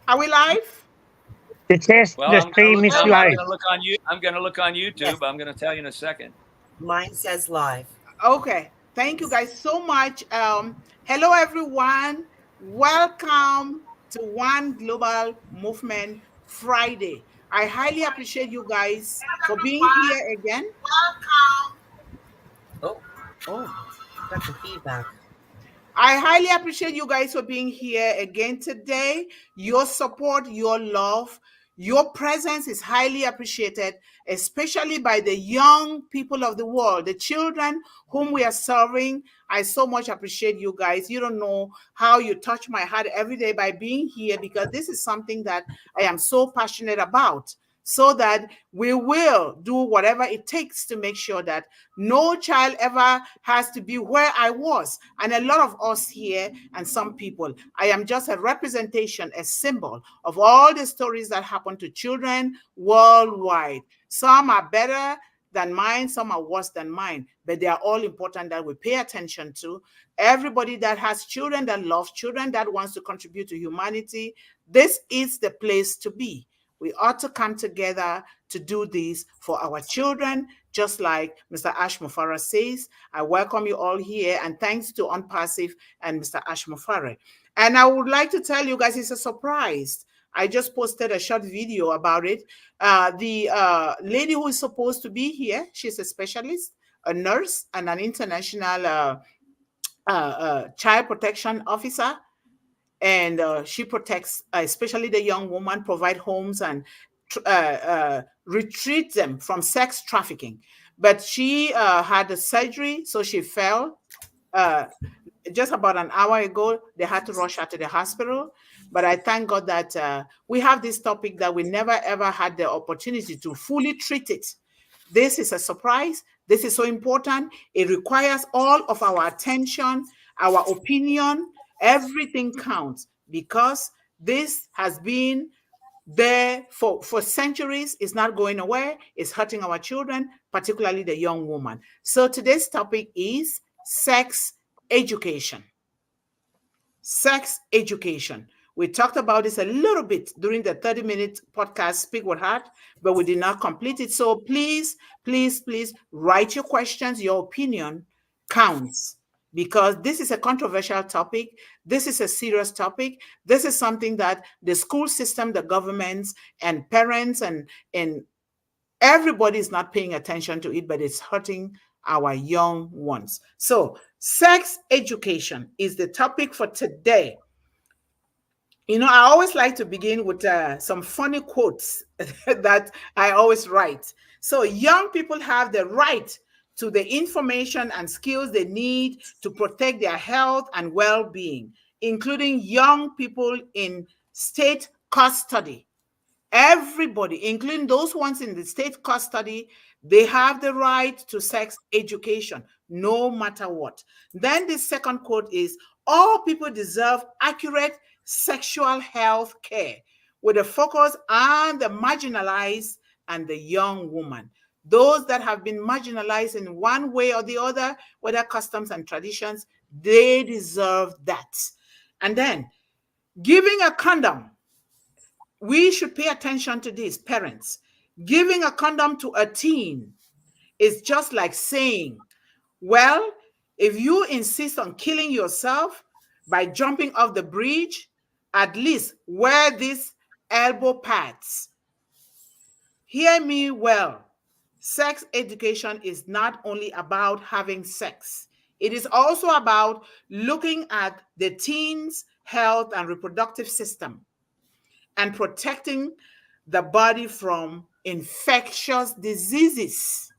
Are we live? It says Well, the stream is live. I'm gonna look on YouTube. Yes. I'm gonna tell you in a second. Mine says live. Okay. Thank you guys so much. Hello, everyone. Welcome to One Global Movement Friday. I highly appreciate you guys for being here again. Oh, Oh. got some feedback. I highly appreciate you guys for being here again today. Your support, your love, your presence is highly appreciated, especially by the young people of the world, the children whom we are serving. I so much appreciate you guys. You don't know how you touch my heart every day by being here, because this is something that I am so passionate about, so that we will do whatever it takes to make sure that no child ever has to be where I was. And a lot of us here and some people, I am just a representation, a symbol of all the stories that happen to children worldwide. Some are better than mine, some are worse than mine, but they are all important that we pay attention to. Everybody that has children, that loves children, that wants to contribute to humanity, this is the place to be. We ought to come together to do this for our children, just like Mr. Ash Mufara says. I welcome you all here, and thanks to Unpassive and Mr. Ash Mufara. And I would like to tell you guys, it's a surprise. I just posted a short video about it. The lady who is supposed to be here, she's a specialist, a nurse, and an international child protection officer. And she protects, especially the young woman, provide homes and retreat them from sex trafficking. But she had a surgery, so she fell. Just about an hour ago, they had to rush her to the hospital. But I thank God that we have this topic that we never ever had the opportunity to fully treat it. This is a surprise. This is so important. It requires all of our attention, our opinion. Everything counts, because this has been there for centuries. It's not going away. It's hurting our children, particularly the young woman. So today's topic is sex education. Sex education. We talked about this a little bit during the 30-minute podcast, Speak with Heart, but we did not complete it. So please, please, please write your questions. Your opinion counts, because this is a controversial topic. This is a serious topic. This is something that the school system, the governments, and parents and everybody is not paying attention to it, but it's hurting our young ones. So sex education is the topic for today. You know, I always like to begin with some funny quotes that I always write. So young people have the right to the information and skills they need to protect their health and well-being, including young people in state custody. Everybody, including those ones in the state custody, they have the right to sex education, no matter what. Then the second quote is, all people deserve accurate sexual health care with a focus on the marginalized and the young woman. Those that have been marginalized in one way or the other, whether customs and traditions, they deserve that. And then giving a condom. We should pay attention to this, parents. Giving a condom to a teen is just like saying, well, if you insist on killing yourself by jumping off the bridge, at least wear these elbow pads. Hear me well. Sex education is not only about having sex. It is also about looking at the teen's health and reproductive system and protecting the body from infectious diseases.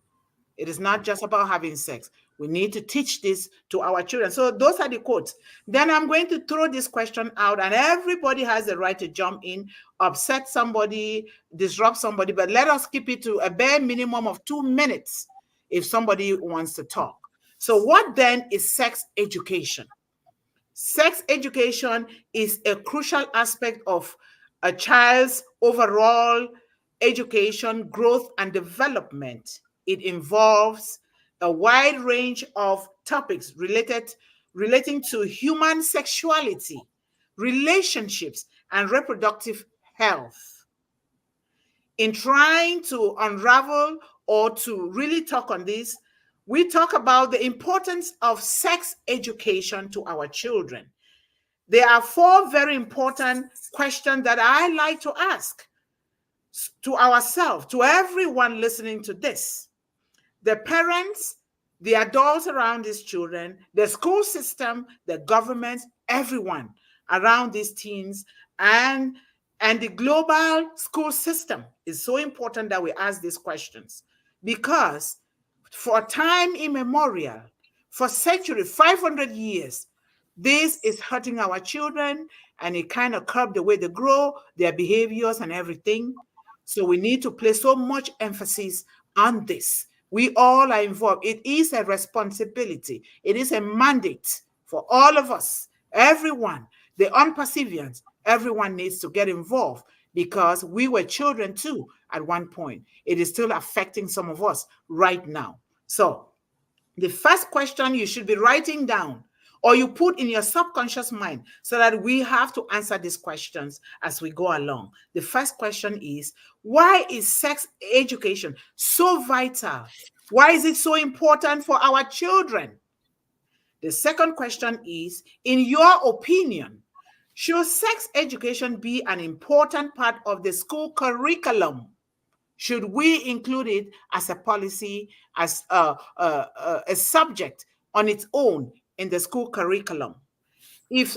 It is not just about having sex. We need to teach this to our children. So those are the quotes. Then I'm going to throw this question out, and everybody has the right to jump in, upset somebody, disrupt somebody, but let us keep it to a bare minimum of 2 minutes if somebody wants to talk. So what then is sex education? Sex education is a crucial aspect of a child's overall education, growth, and development. It involves a wide range of topics relating to human sexuality, relationships, and reproductive health. In trying to unravel or to really talk on this, we talk about the importance of sex education to our children. There are 4 very important questions that I like to ask to ourselves, to everyone listening to this. The parents, the adults around these children, the school system, the government, everyone around these teens, and the global school system is so important that we ask these questions, because for time immemorial, for centuries, 500 years, this is hurting our children, and it kind of curbs the way they grow, their behaviors and everything. So we need to place so much emphasis on this. We all are involved. It is a responsibility. It is a mandate for all of us, everyone, the unperseverant, everyone needs to get involved, because we were children too at one point. It is still affecting some of us right now. So the first question you should be writing down, or you put in your subconscious mind, so that we have to answer these questions as we go along. The first question is, why is sex education so vital? Why is it so important for our children? The second question is, in your opinion, should sex education be an important part of the school curriculum? Should we include it as a policy, as a subject on its own in the school curriculum?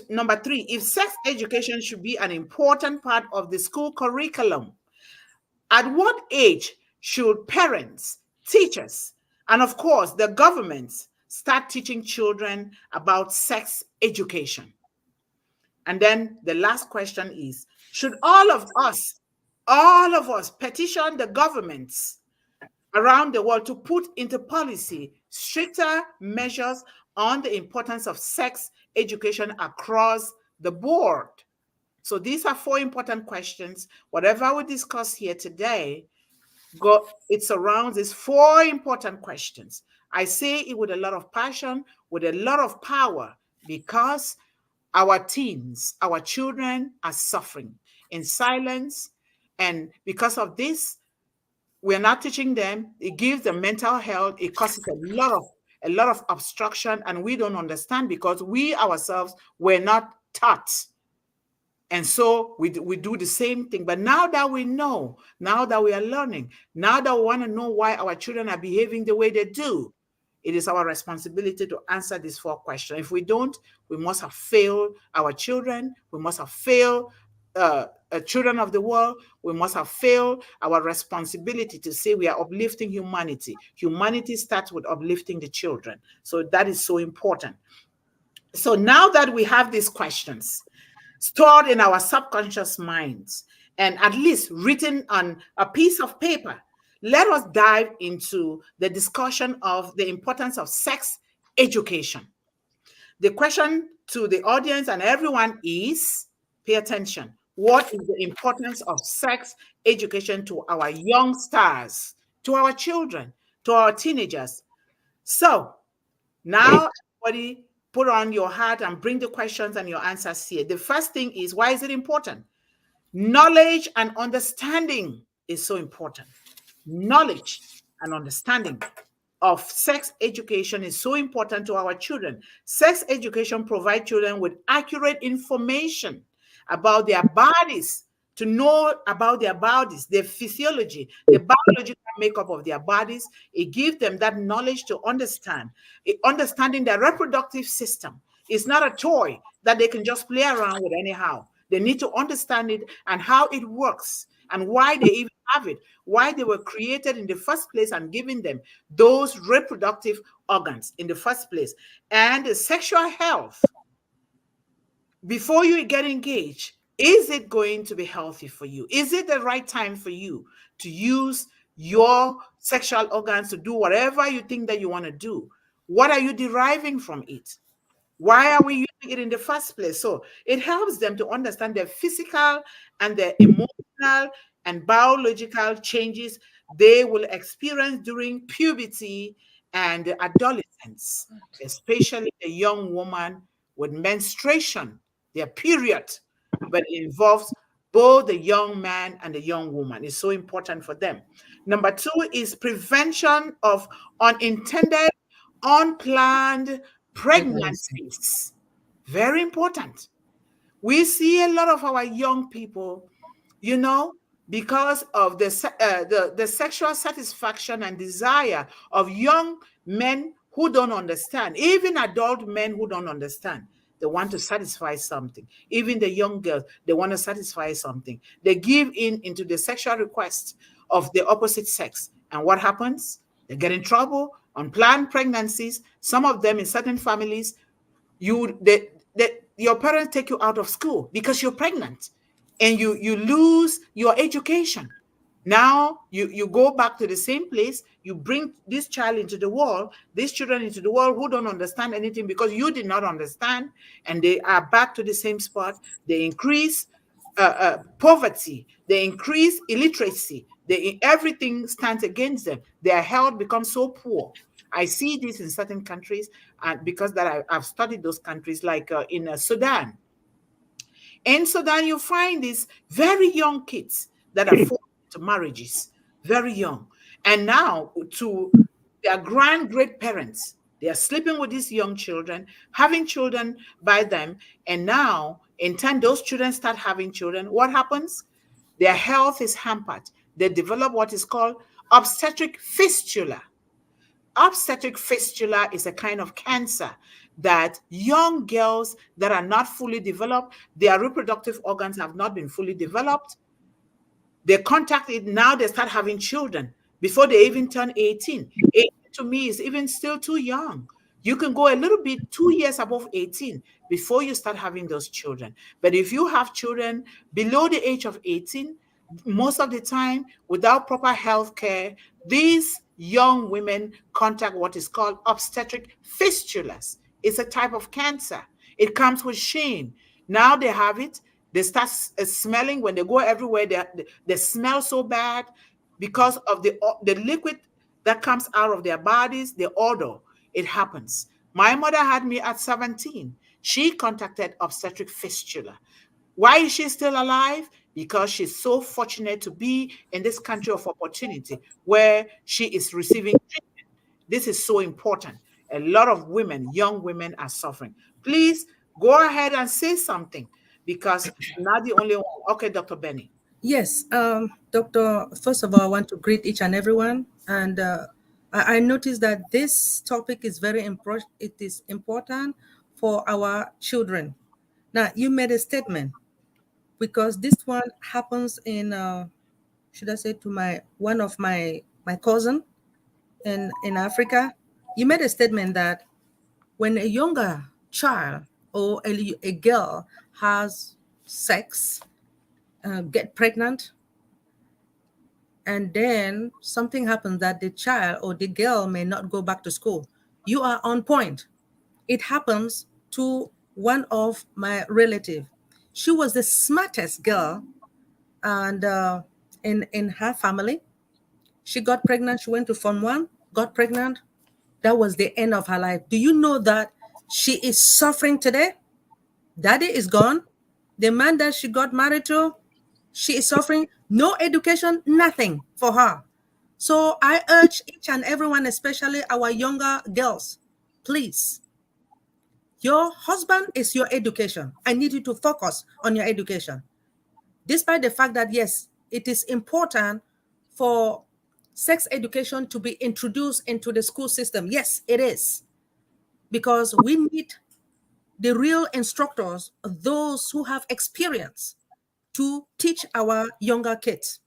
Number 3, if sex education should be an important part of the school curriculum, at what age should parents, teachers, and of course the governments start teaching children about sex education? And then the last question is, should all of us petition the governments around the world to put into policy stricter measures on the importance of sex education across the board? So these are 4 important questions. Whatever we discuss here today, it surrounds these 4 important questions. I say it with a lot of passion, with a lot of power, because our teens, our children are suffering in silence. And because of this, we're not teaching them. It gives them mental health. It causes a lot of obstruction, and we don't understand because we ourselves were not taught. And so we do the same thing. But now that we know, now that we are learning, now that we want to know why our children are behaving the way they do, it is our responsibility to answer these 4 questions. If we don't, we must have failed our children. We must have failed children of the world. We must have failed our responsibility to say we are uplifting humanity. Humanity starts with uplifting the children. So that is so important. So now that we have these questions stored in our subconscious minds and at least written on a piece of paper, let us dive into the discussion of the importance of sex education. The question to the audience and everyone is, pay attention. What is the importance of sex education to our young stars, to our children, to our teenagers? So now, everybody put on your hat and bring the questions and your answers here. The first thing is, why is it important? Knowledge and understanding is so important. Knowledge and understanding of sex education is so important to our children. Sex education provides children with accurate information about their bodies, to know about their bodies, their physiology, the biological makeup of their bodies. It gives them that knowledge to understand. Understanding their reproductive system is not a toy that they can just play around with anyhow. They need to understand it and how it works and why they even have it, why they were created in the first place and given them those reproductive organs in the first place. And the sexual health, before you get engaged, is it going to be healthy for you? Is it the right time for you to use your sexual organs to do whatever you think that you want to do? What are you deriving from it? Why are we using it in the first place? So it helps them to understand their physical and their emotional and biological changes they will experience during puberty and adolescence, especially a young woman with menstruation. They are period. But it involves both the young man and the young woman. It's so important for them. Number 2 is prevention of unintended, unplanned pregnancies. Very important. We see a lot of our young people, because of the sexual satisfaction and desire of young men who don't understand, even adult men who don't understand. They want to satisfy something. Even the young girls, they want to satisfy something. They give into the sexual request of the opposite sex. And what happens? They get in trouble, unplanned pregnancies. Some of them in certain families, your parents take you out of school because you're pregnant, and you lose your education. Now you go back to the same place. You bring this child into the world, these children into the world who don't understand anything because you did not understand, and they are back to the same spot. They increase poverty, they increase illiteracy, everything stands against them. Their health becomes so poor. I see this in certain countries, and because that I've studied those countries, like in Sudan. In Sudan, you find these very young kids that are forced into marriages, very young. And now to their great parents, they are sleeping with these young children, having children by them. And now, in time, those children start having children. What happens? Their health is hampered. They develop what is called obstetric fistula. Obstetric fistula is a kind of cancer that young girls that are not fully developed, their reproductive organs have not been fully developed. They contact it, now they start having children before they even turn 18. 18 to me is even still too young. You can go a little bit 2 years above 18 before you start having those children. But if you have children below the age of 18, most of the time, without proper health care, these young women contact what is called obstetric fistulas. It's a type of cancer. It comes with shame. Now they have it. They start smelling when they go everywhere. They smell so bad because of the liquid that comes out of their bodies, the odor. It happens. My mother had me at 17. She contacted obstetric fistula. Why is she still alive? Because she's so fortunate to be in this country of opportunity where she is receiving treatment. This is so important. A lot of women, young women, are suffering. Please go ahead and say something, because I'm not the only one. Okay, Dr. Benny. Yes, Doctor, first of all, I want to greet each and everyone. And I noticed that this topic is very important. It is important for our children. Now, you made a statement, because this one happens in, should I say, to one of my cousin in Africa. You made a statement that when a younger child or a girl has sex, get pregnant, and then something happens that the child or the girl may not go back to school. You are on point. It happens to one of my relatives. She was the smartest girl, and in her family, she got pregnant. She went to Form 1, got pregnant. That was the end of her life. Do you know that she is suffering today? Daddy is gone. The man that she got married to, she is suffering. No education, nothing for her. So I urge each and everyone, especially our younger girls, please, your husband is your education. I need you to focus on your education. Despite the fact that, yes, it is important for sex education to be introduced into the school system. Yes, it is. Because we need the real instructors, those who have experience, to teach our younger kids.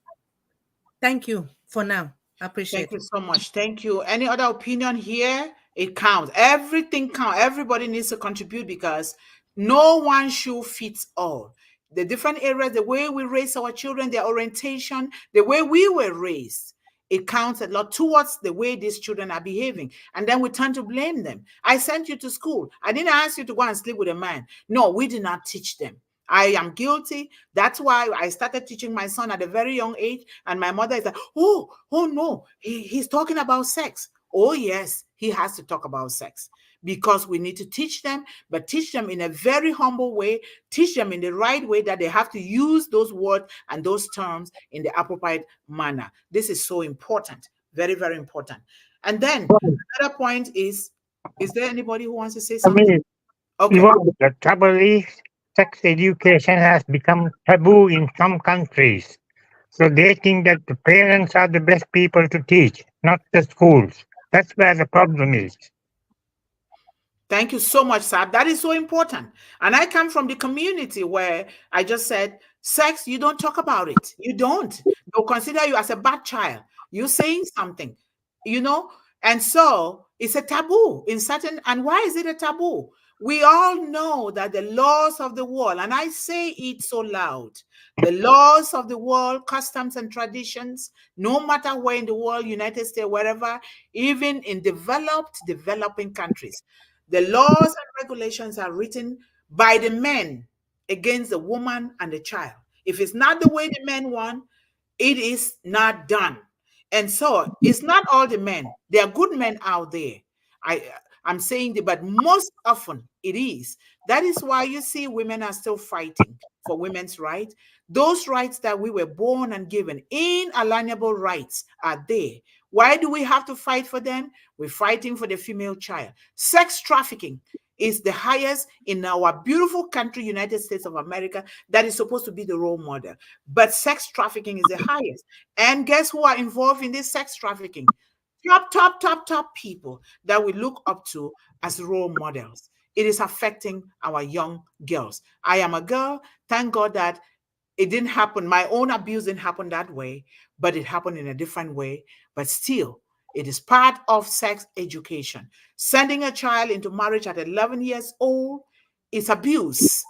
Thank you for now. I appreciate it. Thank you so much. Thank you. Any other opinion here? It counts. Everything counts. Everybody needs to contribute, because no one shoe fits all. The different areas, the way we raise our children, their orientation, the way we were raised, it counts a lot towards the way these children are behaving. And then we tend to blame them. I sent you to school. I didn't ask you to go and sleep with a man. No, we did not teach them. I am guilty. That's why I started teaching my son at a very young age. And my mother is like, oh no, he's talking about sex. Oh yes, he has to talk about sex. because we need to teach them, but teach them in a very humble way, teach them in the right way, that they have to use those words and those terms in the appropriate manner. This is so important, very, very important. And then another point is there anybody who wants to say I something? mean, Okay. the trouble is, sex education has become taboo in some countries. So they think that the parents are the best people to teach, not the schools. That's where the problem is. Thank you so much, Sab. That is so important. And I come from the community where I just said, sex, you don't talk about it. You don't. They'll consider you as a bad child. You're saying something, you know? And so it's a taboo in certain, and why is it a taboo? We all know that the laws of the world, and I say it so loud, the laws of the world, customs and traditions, no matter where in the world, United States, wherever, even in developing countries, the laws and regulations are written by the men against the woman and the child. If it's not the way the men want, it is not done. And so it's not all the men. There are good men out there. I'm saying that, but most often it is. That is why you see women are still fighting for women's rights. Those rights that we were born and given, inalienable rights, are there. Why do we have to fight for them? We're fighting for the female child. Sex trafficking is the highest in our beautiful country, United States of America, that is supposed to be the role model. But sex trafficking is the highest. And guess who are involved in this sex trafficking? Top people that we look up to as role models. It is affecting our young girls. I am a girl. Thank God that it didn't happen. My own abuse didn't happen that way, but it happened in a different way. But still, it is part of sex education. Sending a child into marriage at 11 years old is abuse.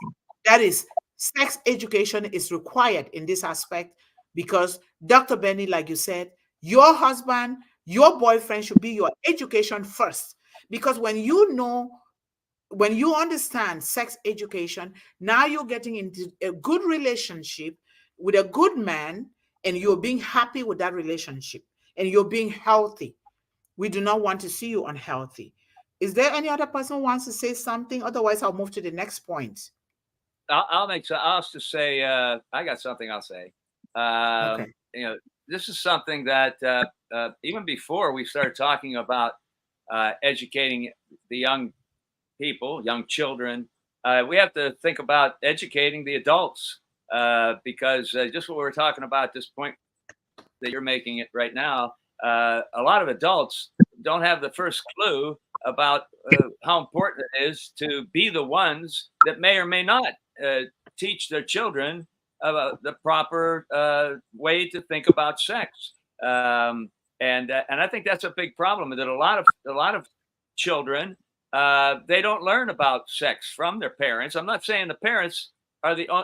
That is, sex education is required in this aspect because, Dr. Benny, like you said, your husband, your boyfriend should be your education first. Because when you understand sex education, now you're getting into a good relationship with a good man, and you're being happy with that relationship, and you're being healthy. We do not want to see you unhealthy. Is there any other person who wants to say something? Otherwise, I'll move to the next point. I'll just say, I got something I'll say. Okay. This is something that even before we started talking about educating the young people, young children, we have to think about educating the adults because just what we're talking about at this point that you're making it right now, a lot of adults don't have the first clue about how important it is to be the ones that may or may not teach their children about the proper way to think about sex. And I think that's a big problem, that a lot of children, they don't learn about sex from their parents. I'm not saying the parents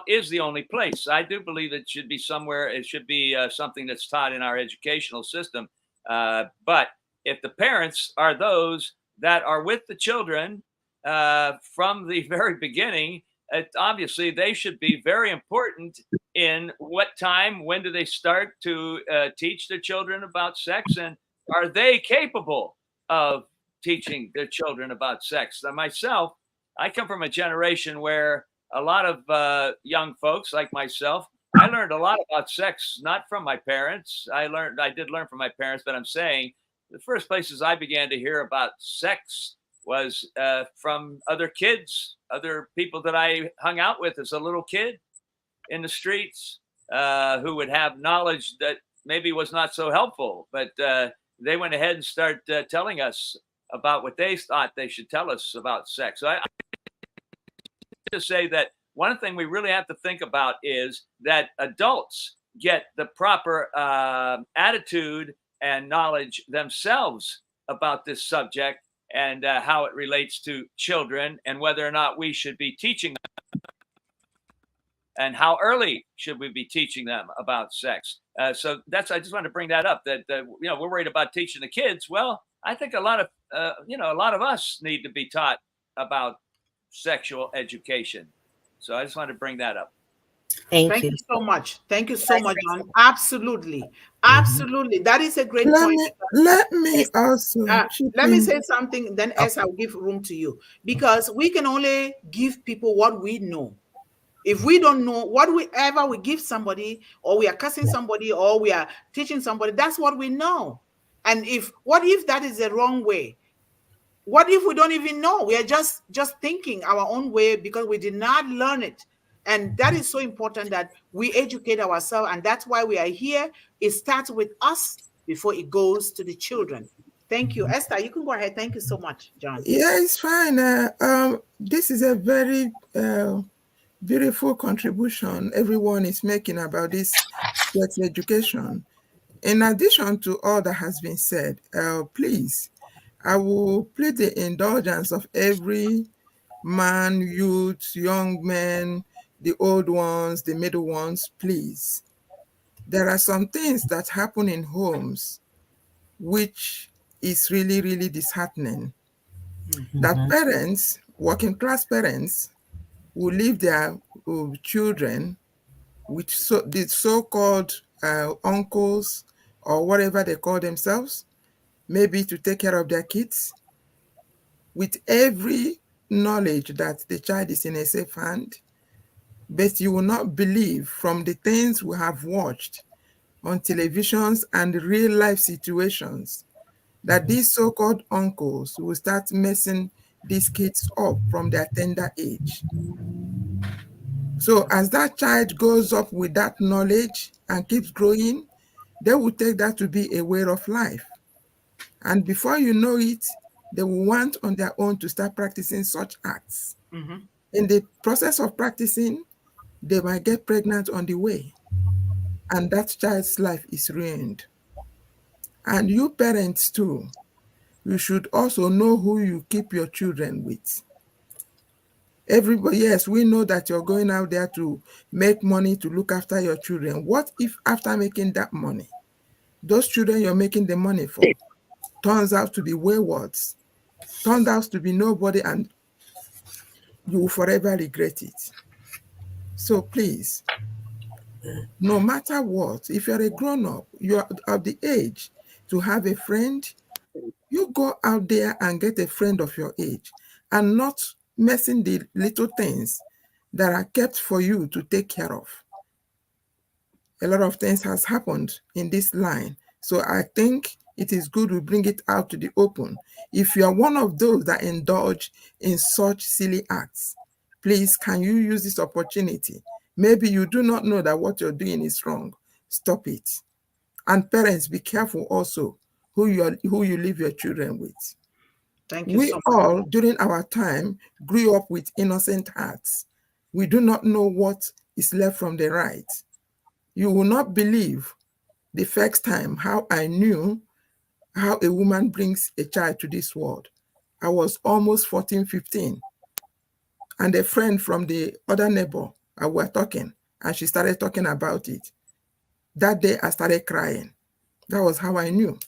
is the only place. I do believe it should be somewhere. It should be something that's taught in our educational system. But if the parents are those that are with the children from the very beginning, obviously they should be very important in what time, when do they start to teach their children about sex, and are they capable of teaching their children about sex. Now, myself, I come from a generation where a lot of young folks like myself, I learned a lot about sex, not from my parents. I did learn from my parents, but I'm saying the first places I began to hear about sex was from other kids, other people that I hung out with as a little kid in the streets who would have knowledge that maybe was not so helpful, but they went ahead and started telling us about what they thought they should tell us about sex. So I just say that one thing we really have to think about is that adults get the proper attitude and knowledge themselves about this subject and how it relates to children and whether or not we should be teaching them and how early should we be teaching them about sex. So that's, I just wanted to bring that up, that we're worried about teaching the kids. Well, I think a lot of us need to be taught about sexual education. So I just wanted to bring that up. Thank Thank you. you so much. Thank you so much, John. Absolutely. Absolutely. That is a great Let point. me let me also chip Let me in. say something, then as I'll give room to you. Because we can only give people what we know. If we don't know whatever we give somebody, or we are cussing somebody, or we are teaching somebody, that's what we know. And what if that is the wrong way? What if we don't even know? We are just thinking our own way because we did not learn it. And that is so important that we educate ourselves. And that's why we are here. It starts with us before it goes to the children. Thank you. Esther, you can go ahead. Thank you so much, John. Yeah, it's fine. This is a very beautiful contribution everyone is making about this sex education. In addition to all that has been said, please, I will plead the indulgence of every man, youth, young men, the old ones, the middle ones, please. There are some things that happen in homes which is really, really disheartening. That parents, working class parents, will leave their children with the so-called uncles or whatever they call themselves, maybe to take care of their kids, with every knowledge that the child is in a safe hand. But you will not believe from the things we have watched on televisions and real life situations that these so-called uncles will start messing these kids up from their tender age. So as that child goes up with that knowledge and keeps growing, they will take that to be a way of life. And before you know it, they will want on their own to start practicing such acts. In the process of practicing, they might get pregnant on the way, and that child's life is ruined. And you parents too, you should also know who you keep your children with. Everybody, yes, we know that you're going out there to make money to look after your children. What if after making that money, those children you're making the money for turns out to be waywards, turns out to be nobody, and you will forever regret it? So please, no matter what, if you're a grown-up, you're of the age to have a friend, you go out there and get a friend of your age and not messing the little things that are kept for you to take care of. A lot of things has happened in this line. So I think it is good we bring it out to the open. If you are one of those that indulge in such silly acts, please, can you use this opportunity? Maybe you do not know that what you're doing is wrong. Stop it. And parents, be careful also who you leave your children with. Thank you We so much. all, during our time, grew up with innocent hearts. We do not know what is left from the right. You will not believe the first time how I knew how a woman brings a child to this world. I was almost 14, 15. And a friend from the other neighbor, I were talking, and she started talking about it. That day, I started crying. That was how I knew.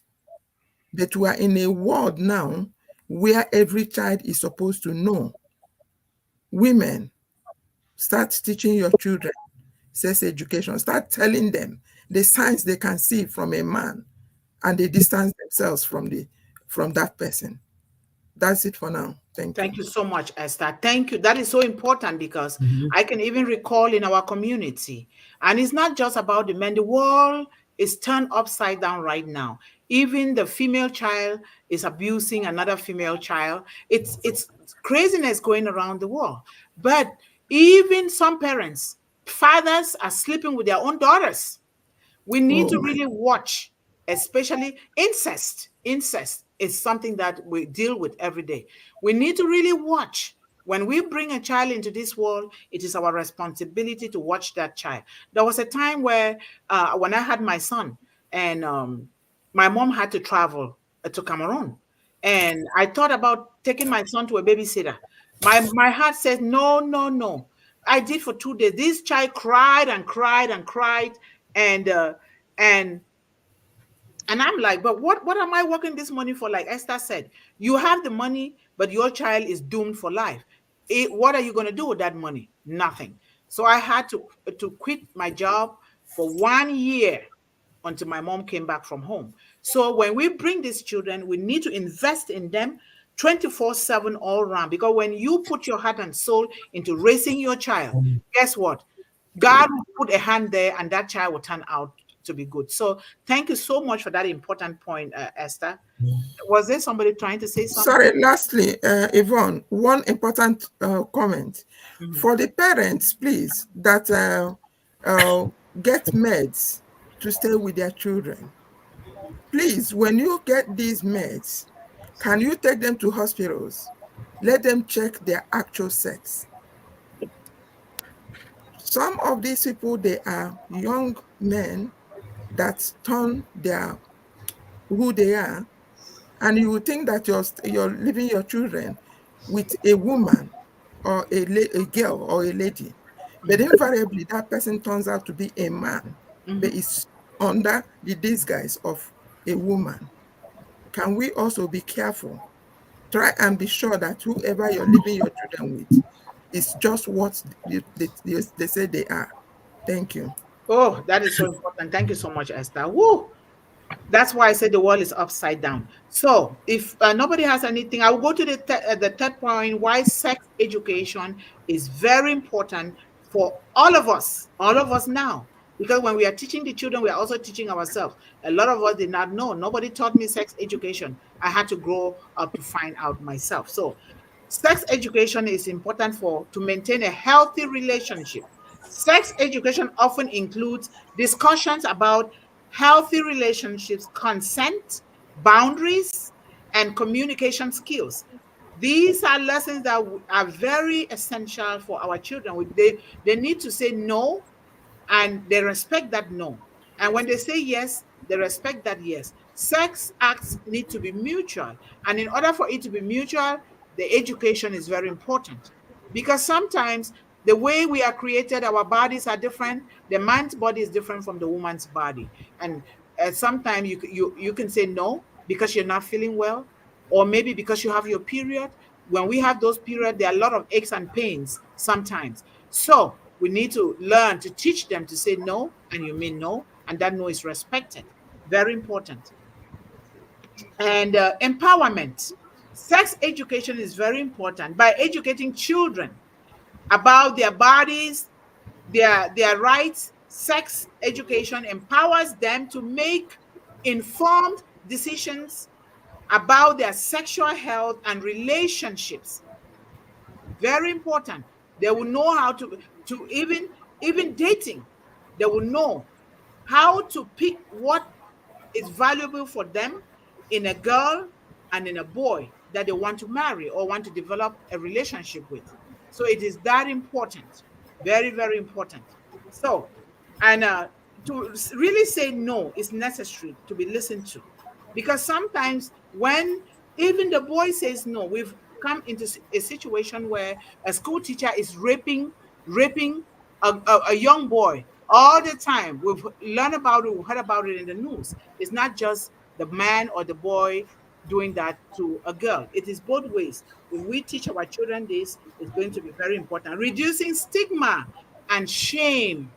But we are in a world now where every child is supposed to know. Women, start teaching your children sex education. Start telling them the signs they can see from a man, and they distance themselves from that person. That's it for now. Thank you. Thank you so much, Esther. Thank you. That is so important because I can even recall in our community, and it's not just about the men. The world is turned upside down right now. Even the female child is abusing another female child. It's craziness going around the world. But even some parents, fathers are sleeping with their own daughters. We need Oh to my. really watch, especially incest. Incest is something that we deal with every day. We need to really watch. When we bring a child into this world, it is our responsibility to watch that child. There was a time where, when I had my son, and my mom had to travel to Cameroon, and I thought about taking my son to a babysitter. My heart said, no, no, no. I did for 2 days. This child cried and cried and cried, and and and I'm like, but what am I working this money for? Like Esther said, you have the money, but your child is doomed for life. What are you going to do with that money? Nothing. So I had to quit my job for 1 year until my mom came back from home. So when we bring these children, we need to invest in them 24/7 all around. Because when you put your heart and soul into raising your child, guess what? God will put a hand there and that child will turn out to be good. So thank you so much for that important point, Esther. Was there somebody trying to say something? Sorry, lastly, Yvonne, one important comment. Mhm. For the parents, please, that get meds to stay with their children. Please, when you get these meds, can you take them to hospitals? Let them check their actual sex. Some of these people, they are young men that turn their who they are, and you would think that you're leaving your children with a woman or a girl or a lady, but invariably that person turns out to be a man, but is under the disguise of a woman. Can we also be careful? Try and be sure that whoever you're leaving your children with is just what they say they are. Thank you. Oh, that is so important. Thank you so much, Esther. Woo! That's why I said the world is upside down. So, if nobody has anything, I will go to the third point why sex education is very important for all of us now. Because when we are teaching the children, we are also teaching ourselves. A lot of us did not know. Nobody taught me sex education. I had to grow up to find out myself. So, sex education is important to maintain a healthy relationship. Sex education often includes discussions about healthy relationships, consent, boundaries, and communication skills. These are lessons that are very essential for our children. They need to say no and they respect that no. And when they say yes, they respect that yes. Sex acts need to be mutual. And in order for it to be mutual, the education is very important. Because sometimes the way we are created, our bodies are different. The man's body is different from the woman's body. And sometimes you can say no because you're not feeling well, or maybe because you have your period. When we have those periods, there are a lot of aches and pains sometimes. So we need to learn to teach them to say no, and you mean no, and that no is respected. Very important. And empowerment. Sex education is very important. By educating children about their bodies, their rights, sex education empowers them to make informed decisions about their sexual health and relationships. Very important. They will know how to even dating. They will know how to pick what is valuable for them in a girl and in a boy that they want to marry or want to develop a relationship with. So it is that important. Very, very important. So, and to really say no is necessary to be listened to, because sometimes when even the boy says no, we've come into a situation where a school teacher is raping a young boy all the time. We've learned about it, we've heard about it in the news. It's not just the man or the boy doing that to a girl. It is both ways. If we teach our children this, it's going to be very important. Reducing stigma and shame.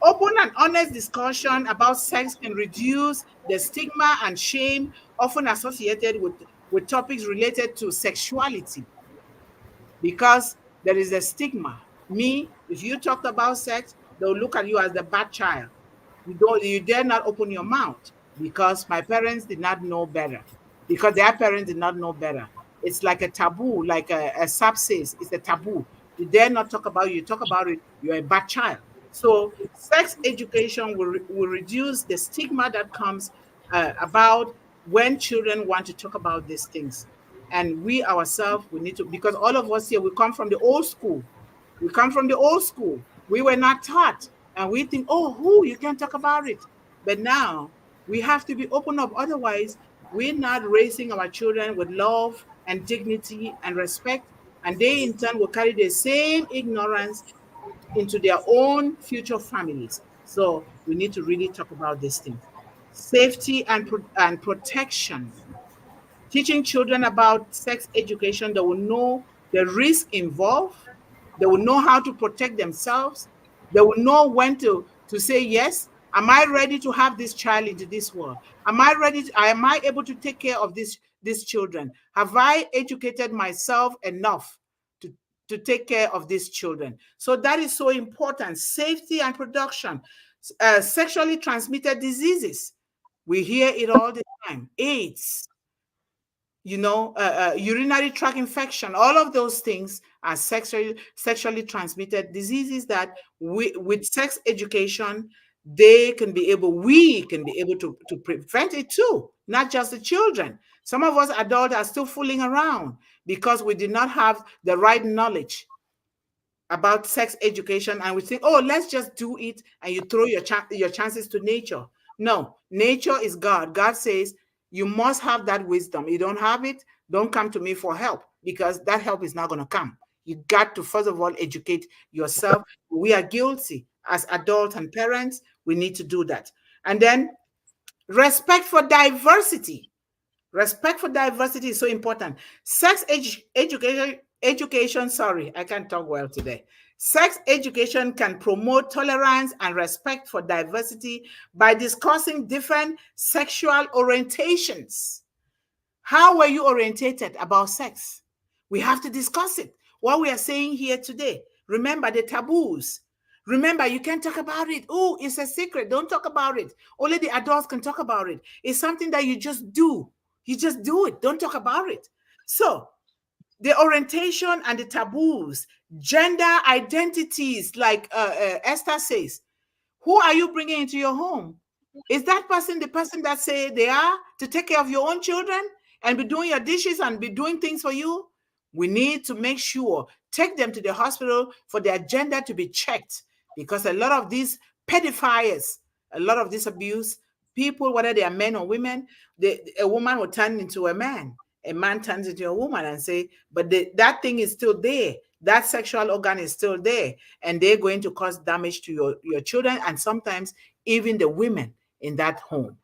Open and honest discussion about sex can reduce the stigma and shame often associated with topics related to sexuality, because there is a stigma. If you talked about sex, they'll look at you as the bad child. You dare not open your mouth because my parents did not know better, because their parents did not know better. It's like a taboo, like a SABS says, it's a taboo. You dare not talk about it. You talk about it, you're a bad child. So sex education will reduce the stigma that comes about when children want to talk about these things. And we ourselves, we need to, because all of us here, we come from the old school. We come from the old school. We were not taught. And we think, oh, who, you can't talk about it. But now we have to be open up. Otherwise, we're not raising our children with love and dignity and respect. And they in turn will carry the same ignorance into their own future families. So we need to really talk about these things. Safety and protection. Teaching children about sex education, they will know the risk involved, They will know how to protect themselves. They will know when to say, yes, am I ready to have this child into this world? Am I able to take care of these children? Have I educated myself enough to take care of these children? So that is so important. Safety and production. Sexually transmitted diseases. We hear it all the time. AIDS, urinary tract infection, all of those things are sexually transmitted diseases that with sex education, we can be able to prevent it too, not just the children. Some of us adults are still fooling around because we did not have the right knowledge about sex education, and we think, oh, let's just do it, and you throw your chances to nature. No, nature is God. God says you must have that wisdom. You don't have it, don't come to me for help, because that help is not going to come. You got to first of all educate yourself. We are guilty as adults and parents. We need to do that. And then respect for diversity. Respect for diversity is so important. Sex education, sorry, I can't talk well today. Sex education can promote tolerance and respect for diversity by discussing different sexual orientations. How were you orientated about sex? We have to discuss it. What we are saying here today. Remember the taboos. Remember, you can't talk about it. Oh, it's a secret. Don't talk about it. Only the adults can talk about it. It's something that you just do. You just do it. Don't talk about it. So the orientation and the taboos, gender identities, like Esther says, who are you bringing into your home? Is that person the person that say they are to take care of your own children and be doing your dishes and be doing things for you? We need to make sure, take them to the hospital for their gender to be checked, because a lot of these pedophiles, a lot of this abuse, people, whether they are men or women, a woman will turn into a man turns into a woman and say, but that thing is still there. That sexual organ is still there, and they're going to cause damage to your children, and sometimes even the women in that home.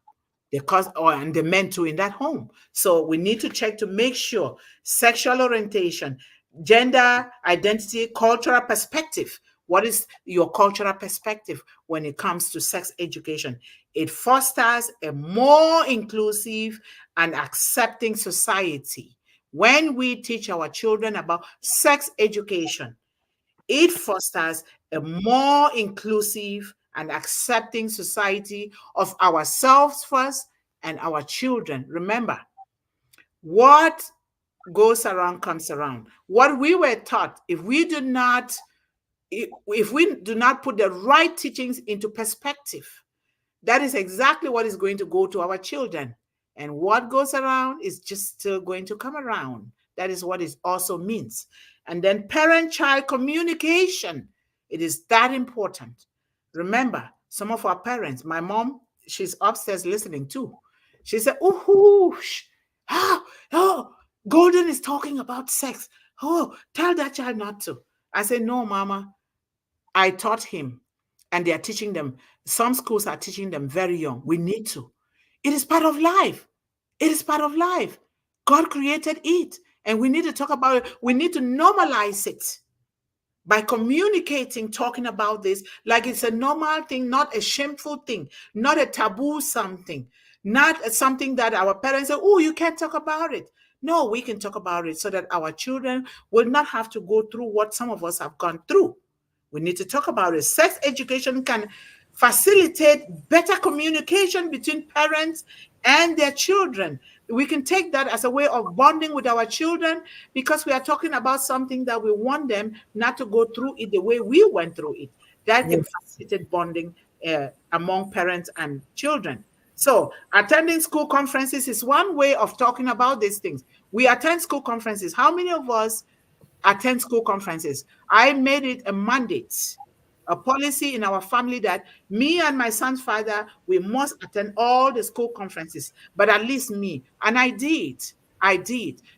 And the men too in that home. So we need to check to make sure sexual orientation, gender identity, cultural perspective. What is your cultural perspective when it comes to sex education? It fosters a more inclusive and accepting society. When we teach our children about sex education, it fosters a more inclusive and accepting society of ourselves first and our children. Remember, what goes around comes around. What we were taught, if we do not put the right teachings into perspective, that is exactly what is going to go to our children. And what goes around is just still going to come around. That is what it also means. And then parent-child communication. It is that important. Remember, some of our parents, my mom, she's upstairs listening too. She said, Golden is talking about sex. Oh, tell that child not to. I said, no, Mama. I taught him, and they are teaching them. Some schools are teaching them very young. We need to. It is part of life. It is part of life. God created it, and we need to talk about it. We need to normalize it by communicating, talking about this like it's a normal thing, not a shameful thing, not a taboo something, not something that our parents say, oh, you can't talk about it. No, we can talk about it so that our children will not have to go through what some of us have gone through. We need to talk about it. Sex education can facilitate better communication between parents and their children. We can take that as a way of bonding with our children, because we are talking about something that we want them not to go through it the way we went through it. That can facilitate bonding among parents and children. So attending school conferences is one way of talking about these things. We attend school conferences. How many of us attend school conferences? I made it a mandate, a policy in our family that me and my son's father, we must attend all the school conferences, but at least me. And I did,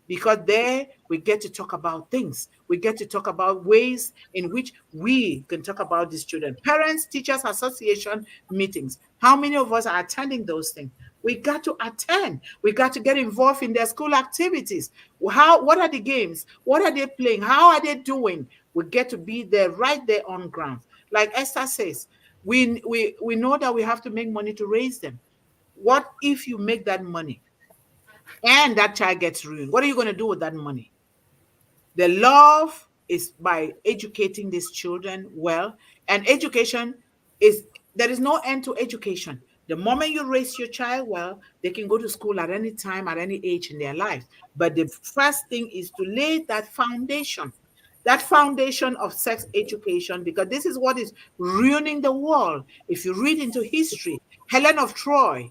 because there we get to talk about things. We get to talk about ways in which we can talk about these children. Parents, Teachers Association meetings. How many of us are attending those things? We got to attend. We got to get involved in their school activities. What are the games? What are they playing? How are they doing? We get to be there, right there on ground. Like Esther says, we know that we have to make money to raise them. What if you make that money and that child gets ruined? What are you going to do with that money? The love is by educating these children well, and education is, there is no end to education. The moment you raise your child well, they can go to school at any time, at any age in their life. But the first thing is to lay that foundation of sex education, because this is what is ruining the world. If you read into history, Helen of Troy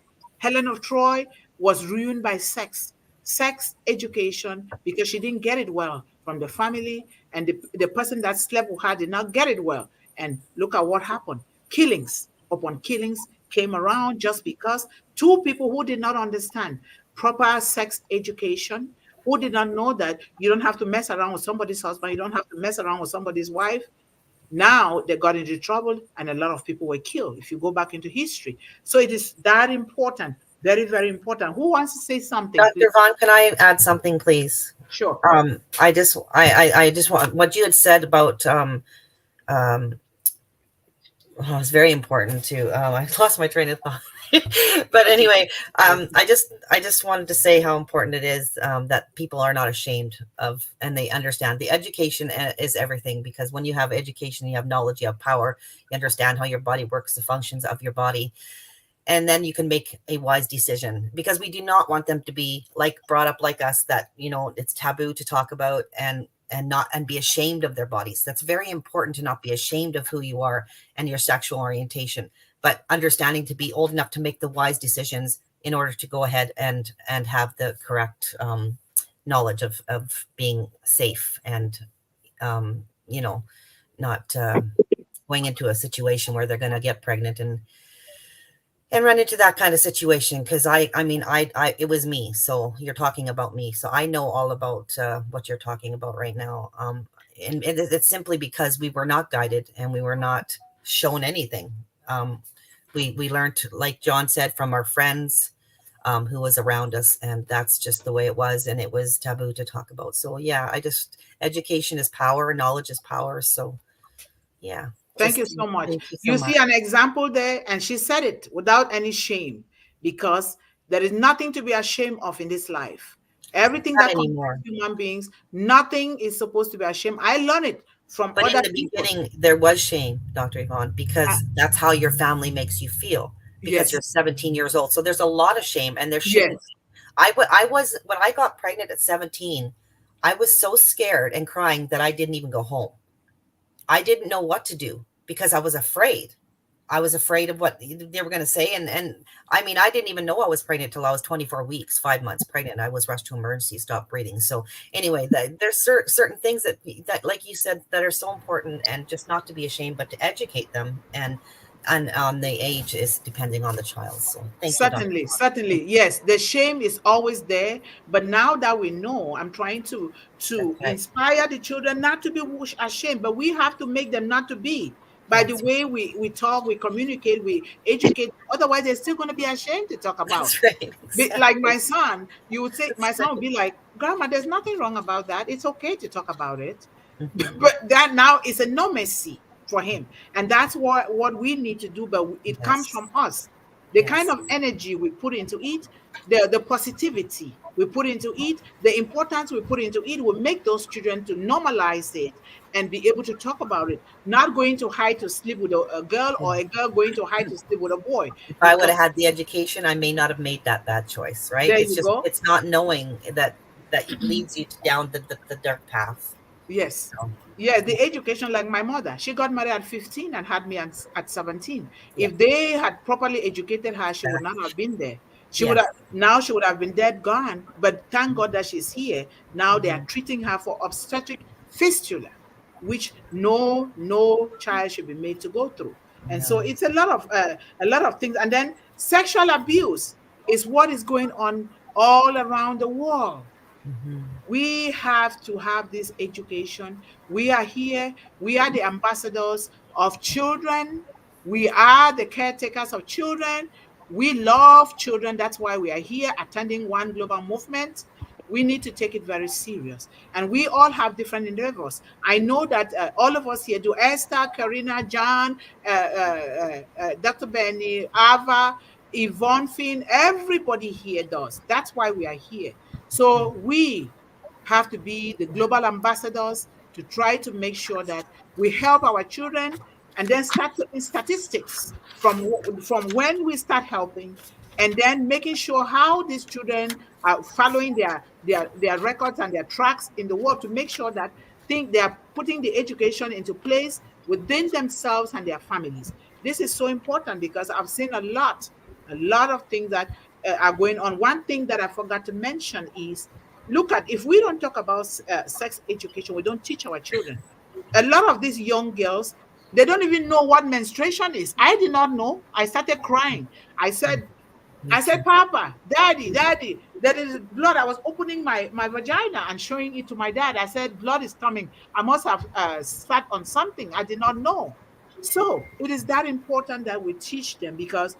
was ruined by sex education, because she didn't get it well from the family, and the person that slept with her did not get it well. And look at what happened. Killings upon killings came around just because two people who did not understand proper sex education, who did not know that you don't have to mess around with somebody's husband, you don't have to mess around with somebody's wife. Now they got into trouble and a lot of people were killed, if you go back into history. So it is that important, very, very important. Who wants to say something, Dr. please? Vaughn, can I add something, please? Sure. I just want what you had said about oh, it's very important too. I lost my train of thought. But anyway, I just wanted to say how important it is that people are not ashamed of, and they understand the education is everything, because when you have education, you have knowledge, you have power, you understand how your body works, the functions of your body, and then you can make a wise decision, because we do not want them to be like brought up like us, that, you know, it's taboo to talk about and be ashamed of their bodies. That's very important, to not be ashamed of who you are and your sexual orientation, but understanding to be old enough to make the wise decisions in order to go ahead and have the correct knowledge of being safe, and you know, not going into a situation where they're going to get pregnant and run into that kind of situation. Because I mean, it was me. So you're talking about me. So I know all about what you're talking about right now. And it's simply because we were not guided and we were not shown anything. We learned, like John said, from our friends who was around us, and that's just the way it was. And it was taboo to talk about. So yeah, education is power, knowledge is power. So yeah. Thank you so much. Thank you so You much. see an example there, and she said it without any shame, because there is nothing to be ashamed of in this life. Everything Not that comes anymore. from human beings, nothing is supposed to be ashamed. I learned it from But in other the people. beginning, there was shame, Dr. Yvonne, because that's how your family makes you feel, because Yes. you're 17 years old. So there's a lot of shame, and there shouldn't. Yes. I was, when I got pregnant at 17, I was so scared and crying that I didn't even go home. I didn't know what to do because I was afraid. I was afraid of what they were going to say. And I mean, I didn't even know I was pregnant till I was 24 weeks, 5 months pregnant. I was rushed to emergency, stopped breathing. So anyway, there's certain things that, like you said, that are so important, and just not to be ashamed, but to educate them. And the age is depending on the child. So thank Certainly, you, Dr. certainly. Yes, the shame is always there. But now that we know, I'm trying to That's right. inspire the children not to be ashamed, but we have to make them not to be. By the That's way we talk, we communicate, we educate. Otherwise, they're still going to be ashamed to talk about. That's right. Exactly. Like my son, you would say, That's my son right. would be like, Grandma, there's nothing wrong about that. It's okay to talk about it. Mhm. But that now is a normacy for him. And that's what we need to do. But it comes Yes. from us. The kind Yes. of energy we put into it, the positivity we put into it, the importance we put into it will make those children to normalize it and be able to talk about it. Not going to hide to sleep with a girl, or a girl going to hide to sleep with a boy. If I would Because have had the education, I may not have made that bad choice, right? there It's you just, go. it's not knowing that leads you down the dark path. Yes. So, Yeah, the education, like my mother, she got married at 15 and had me at 17. yeah, If they had properly educated her, she would not have been there. She would yes. have, now she would have been dead, gone. But thank God that she's here. Now they are Mhm. treating her for obstetric fistula, which no child should be made to go through. And so No. it's a lot of things. And then sexual abuse is what is going on all around the world. Mhm. We have to have this education. We are here. We are the ambassadors of children. We are the caretakers of children. We love children. That's why we are here attending One Global Movement. we need to take it very serious. And we all have different endeavors. I know that all of us here do. Esther, Corrina, John, Dr. Benny, Ava, Yvonne, Finn, everybody here does. That's why we are here. So we have to be the global ambassadors to try to make sure that we help our children, and then start taking statistics from when we start helping, and then making sure how these children are following their records and their tracks in the world, to make sure that they are putting the education into place within themselves and their families. This is so important because I've seen a lot of things that are going on. One thing that I forgot to mention is, look at, if we don't talk about sex education, we don't teach our children. A lot of these young girls, they don't even know what menstruation is. I did not know. I started crying. I said, Papa, Daddy, there is blood. I was opening my vagina and showing it to my dad. I said, blood is coming. I must have sat on something. I did not know. So it is that important that we teach them, because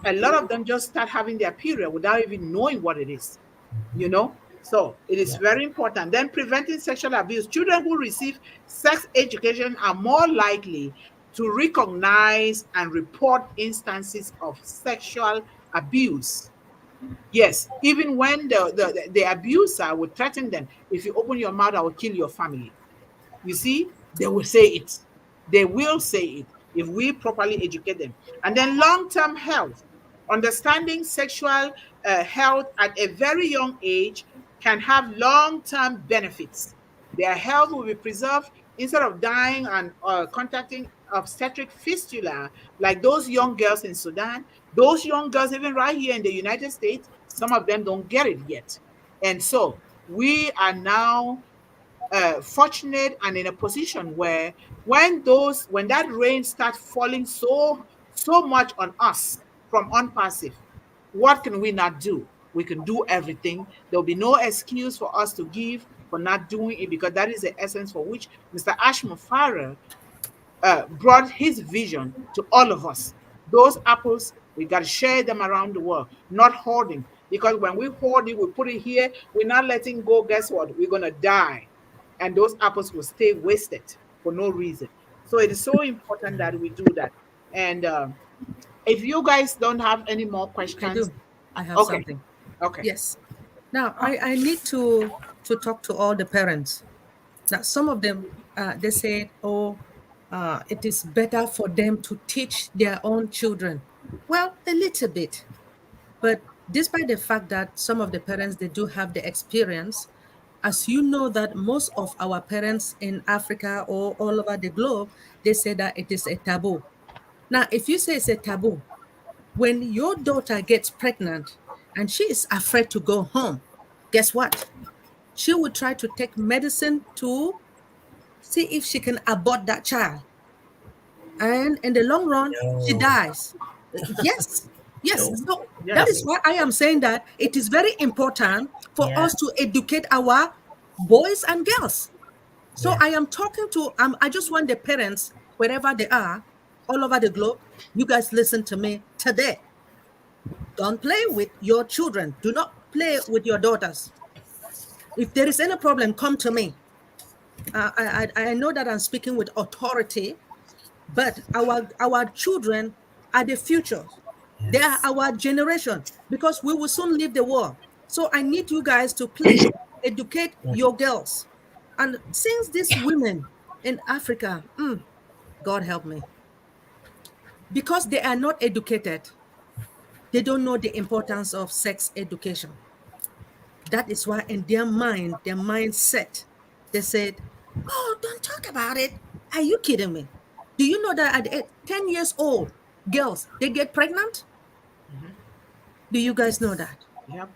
a lot of them just start having their period without even knowing what it is, you know? So it is very important. Then preventing sexual abuse. Children who receive sex education are more likely to recognize and report instances of sexual abuse. Yes, even when the abuser would threaten them, if you open your mouth, I will kill your family. You see, they will say it. They will say it if we properly educate them. And then long-term health. Understanding sexual health at a very young age can have long-term benefits. Their health will be preserved instead of dying and contacting obstetric fistula, like those young girls in Sudan. Those young girls, even right here in the United States, some of them don't get it yet. And so we are now fortunate and in a position where when that rain starts falling so much on us from unpassive, what can we not do? We can do everything. There'll be no excuse for us to give for not doing it, because that is the essence for which Mr. Ashman Farrer brought his vision to all of us. Those apples, we got to share them around the world, not hoarding. Because when we hoard it, we put it here, we're not letting go. Guess what? We're going to die. And those apples will stay wasted for no reason. So it is so important that we do that. And if you guys don't have any more questions. I do. I have Okay. something. Okay. Yes. Now, I need to talk to all the parents. Now, some of them, they said, it is better for them to teach their own children. Well, a little bit. But despite the fact that some of the parents, they do have the experience, as you know that most of our parents in Africa or all over the globe, they say that it is a taboo. Now, if you say it's a taboo, when your daughter gets pregnant and she is afraid to go home, guess what? She will try to take medicine to see if she can abort that child. And in the long run, she dies. Yes. Yes. So that is why I am saying that it is very important for us to educate our boys and girls. So I am talking to, I just want the parents, wherever they are, all over the globe, you guys listen to me today. Don't play with your children. Do not play with your daughters. If there is any problem, come to me. I know that I'm speaking with authority, but our children are the future. They are our generation, because we will soon leave the world. So I need you guys to please educate your girls. And since these women in Africa, God help me, because they are not educated, they don't know the importance of sex education. That is why in their mind, their mindset, they said, oh, don't talk about it. Are you kidding me? Do you know that at 10 years old, girls, they get pregnant? Mhm. Do you guys know that? Yep.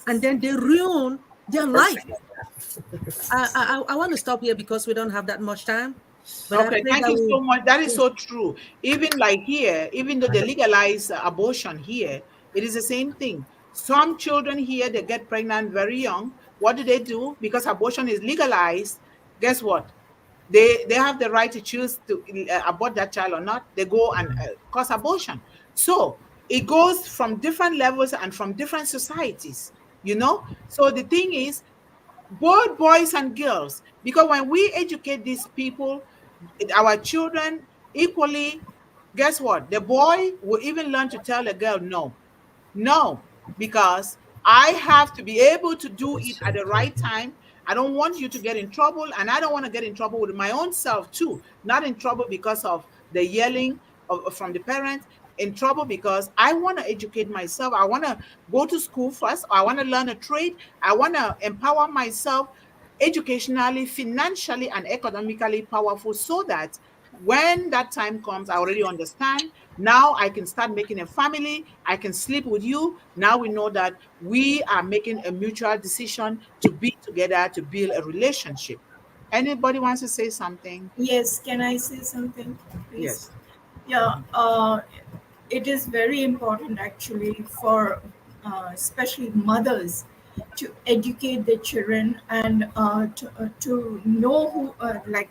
And then they ruin their life. I want to stop here because we don't have that much time. But Okay, thank you so much. That is so true. Even like here, even though they legalize abortion here, it is the same thing. Some children here, they get pregnant very young. What do? Because abortion is legalized, guess what? They have the right to choose to abort that child or not. They go and cause abortion. So it goes from different levels and from different societies. you know. So the thing is, both boys and girls, because when we educate these people, our children equally, guess what? The boy will even learn to tell the girl no. No, because I have to be able to do it at the right time. I don't want you to get in trouble, and I don't want to get in trouble with my own self too. Not in trouble because of the yelling from the parents, in trouble because I want to educate myself. I want to go to school first. I want to learn a trade. I want to empower myself educationally, financially, and economically powerful so that when that time comes, I already understand. Now I can start making a family. I can sleep with you. Now we know that we are making a mutual decision to be together to build a relationship. Anybody wants to say something? Yes, can I say something, please? Yes. Yeah, it is very important actually for especially mothers to educate their children and to know who, like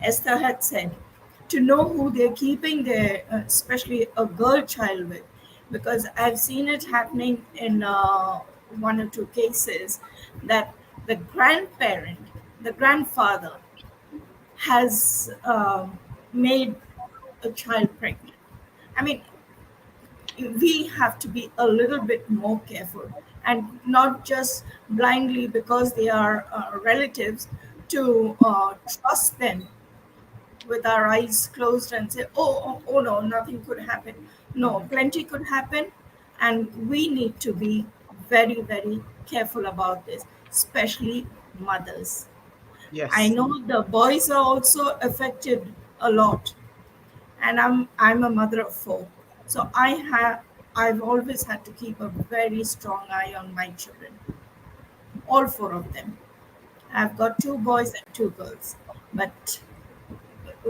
Esther had said, to know who they're keeping their, especially a girl child with, because I've seen it happening in one or two cases that the grandparent, the grandfather, has made a child pregnant. I mean, we have to be a little bit more careful and not just blindly because they are relatives to trust them with our eyes closed and say, oh no, nothing could happen. No, plenty could happen, and we need to be very, very careful about this, especially mothers. I Yes. know the boys are also affected a lot, and I'm a mother of four, so I've always had to keep a very strong eye on my children, all four of them. I've got two boys and two girls, but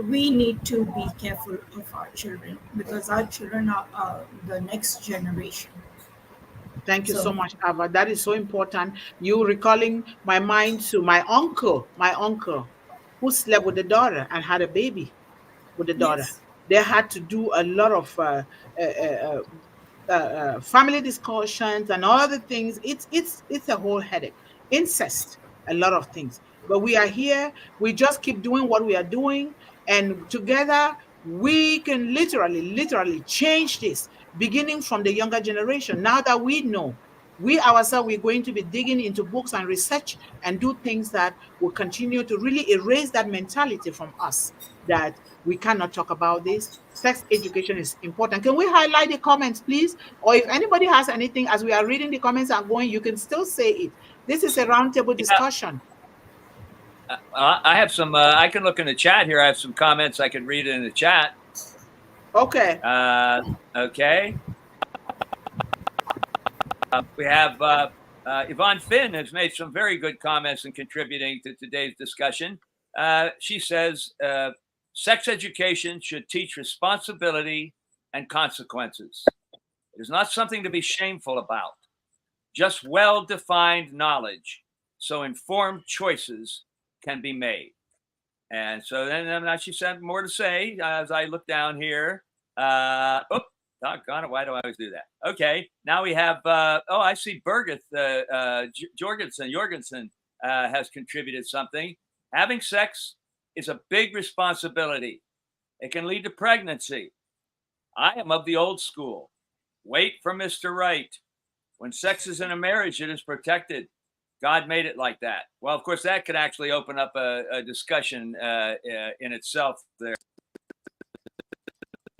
we need to be careful of our children because our children are the next generation. Thank you so So much, Ava. That is so important. You recalling my mind to my uncle who slept with the daughter and had a baby with the daughter. yes, They had to do a lot of uh, uh, family discussions and all other things. It's a whole headache. Incest, a lot of things. But we are here. We just keep doing what we are doing, and together we can literally change this, beginning from the younger generation. Now that we know, we ourselves, we're going to be digging into books and research and do things that will continue to really erase that mentality from us, that we cannot talk about this. Sex education is important. Can we highlight the comments, please? Or if anybody has anything as we are reading the comments and going, you can still say it. This is a roundtable Yeah, discussion. I have some. I can look in the chat here. I have some comments I can read in the chat. Okay. Okay. We have Yvonne Finn has made some very good comments and contributing to today's discussion. She says sex education should teach responsibility and consequences. It is not something to be shameful about, just well-defined knowledge so informed choices can be made. And so then she said more to say as I look down here. Doggone it, why do I always do that? Okay, now we have, I see Birgit Jorgensen has contributed something. Having sex is a big responsibility. It can lead to pregnancy. I am of the old school. Wait for Mr. Right. When sex is in a marriage, it is protected. God made it like that. Well, of course, that could actually open up a discussion in itself. There's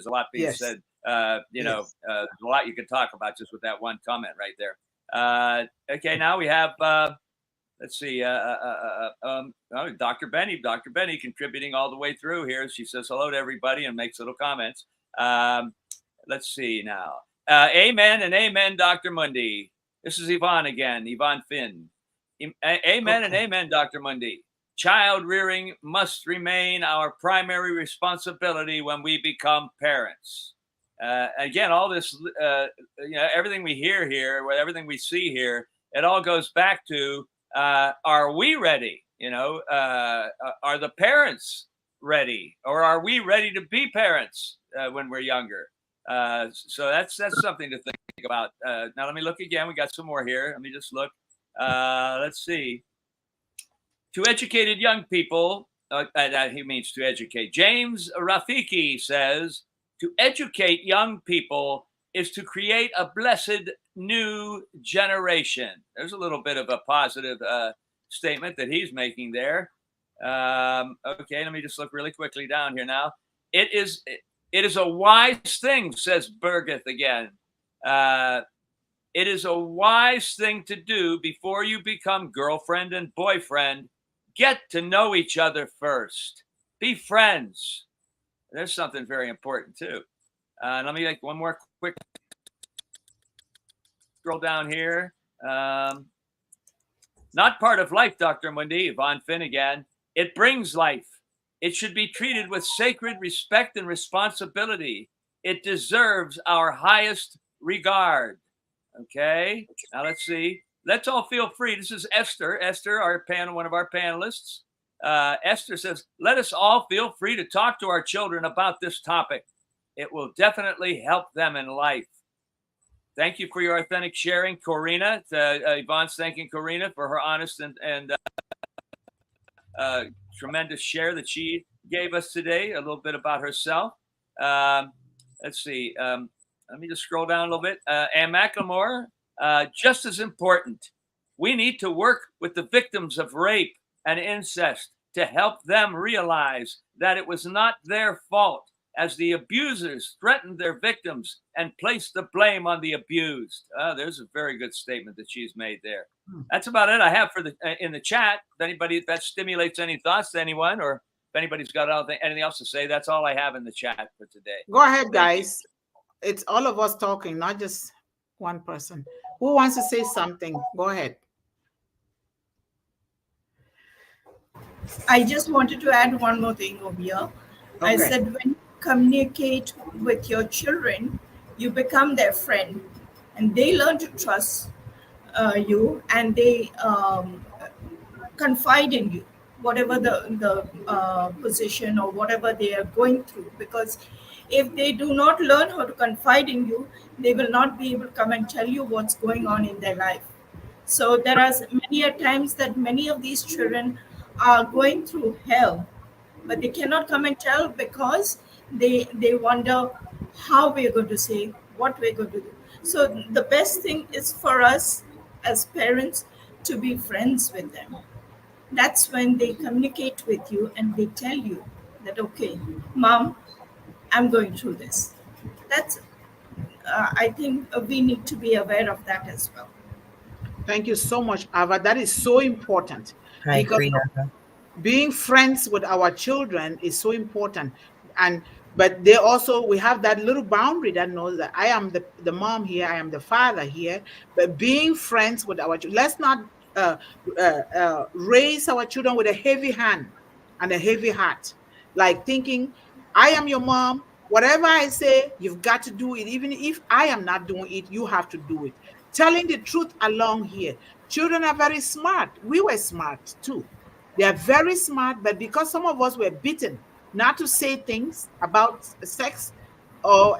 a lot being Yes. said. There's a lot you can talk about just with that one comment right there. Okay, now we have, let's see, Dr. Benny. Dr. Benny contributing all the way through here. She says hello to everybody and makes little comments. Let's see now. Amen and amen, Dr. Mundih. This is Yvonne again, Yvonne Finn. Amen and amen, Dr. Mundih. Child rearing must remain our primary responsibility when we become parents. Again, all this, everything we hear here, everything we see here, it all goes back to, are we ready? Are the parents ready? Or are we ready to be parents when we're younger? So that's something to think about. Now let me look again. We got some more here. Let me just look. Let's see. To educated young people, he means to educate. James Rafiki says, to educate young people is to create a blessed new generation. There's a little bit of a positive statement that he's making there. Okay, let me just look really quickly down here now. It is a wise thing, says Bergeth again. It is a wise thing to do before you become girlfriend and boyfriend. Get to know each other first. Be friends. There's something very important too. Let me make one more quick scroll down here. Not part of life, Dr. Mundih, Yvonne Finn again. It brings life. It should be treated with sacred respect and responsibility. It deserves our highest regard. Okay, now let's see. Let's all feel free. This is Esther. Esther, one of our panelists. Esther says, let us all feel free to talk to our children about this topic. It will definitely help them in life. Thank you for your authentic sharing, Corrina. Yvonne's thanking Corrina for her honest and tremendous share that she gave us today, a little bit about herself. Let's see. Let me just scroll down a little bit. Ann McLemore, just as important, we need to work with the victims of rape and incest to help them realize that it was not their fault, as the abusers threatened their victims and placed the blame on the abused. There's a very good statement that she's made there. That's about it I have for in the chat. If anybody, if that stimulates any thoughts to anyone, or if anybody's got anything else to say, that's all I have in the chat for today. Go ahead, guys. It's all of us talking, not just one person. Who wants to say something? Go ahead. I just wanted to add one more thing over here. Okay. I said when you communicate with your children, you become their friend, and they learn to trust you, and they confide in you, whatever the position or whatever they are going through. Because if they do not learn how to confide in you, they will not be able to come and tell you what's going on in their life. So there are many a times that many of these children are going through hell, but they cannot come and tell because they wonder how we're going to say, what we're going to do. So the best thing is for us as parents to be friends with them. That's when they communicate with you and they tell you that, okay, Mom, I'm going through this. That's, I think we need to be aware of that as well. Thank you so much, Ava. That is so important. I agree. Being friends with our children is so important. But we have that little boundary that knows that I am the mom here, I am the father here. But being friends with our children, let's not raise our children with a heavy hand and a heavy heart, like thinking, I am your mom. Whatever I say, you've got to do it. Even if I am not doing it, you have to do it. Telling the truth along here. Children are very smart. We were smart too. They are very smart, but because some of us were bitten not to say things about sex or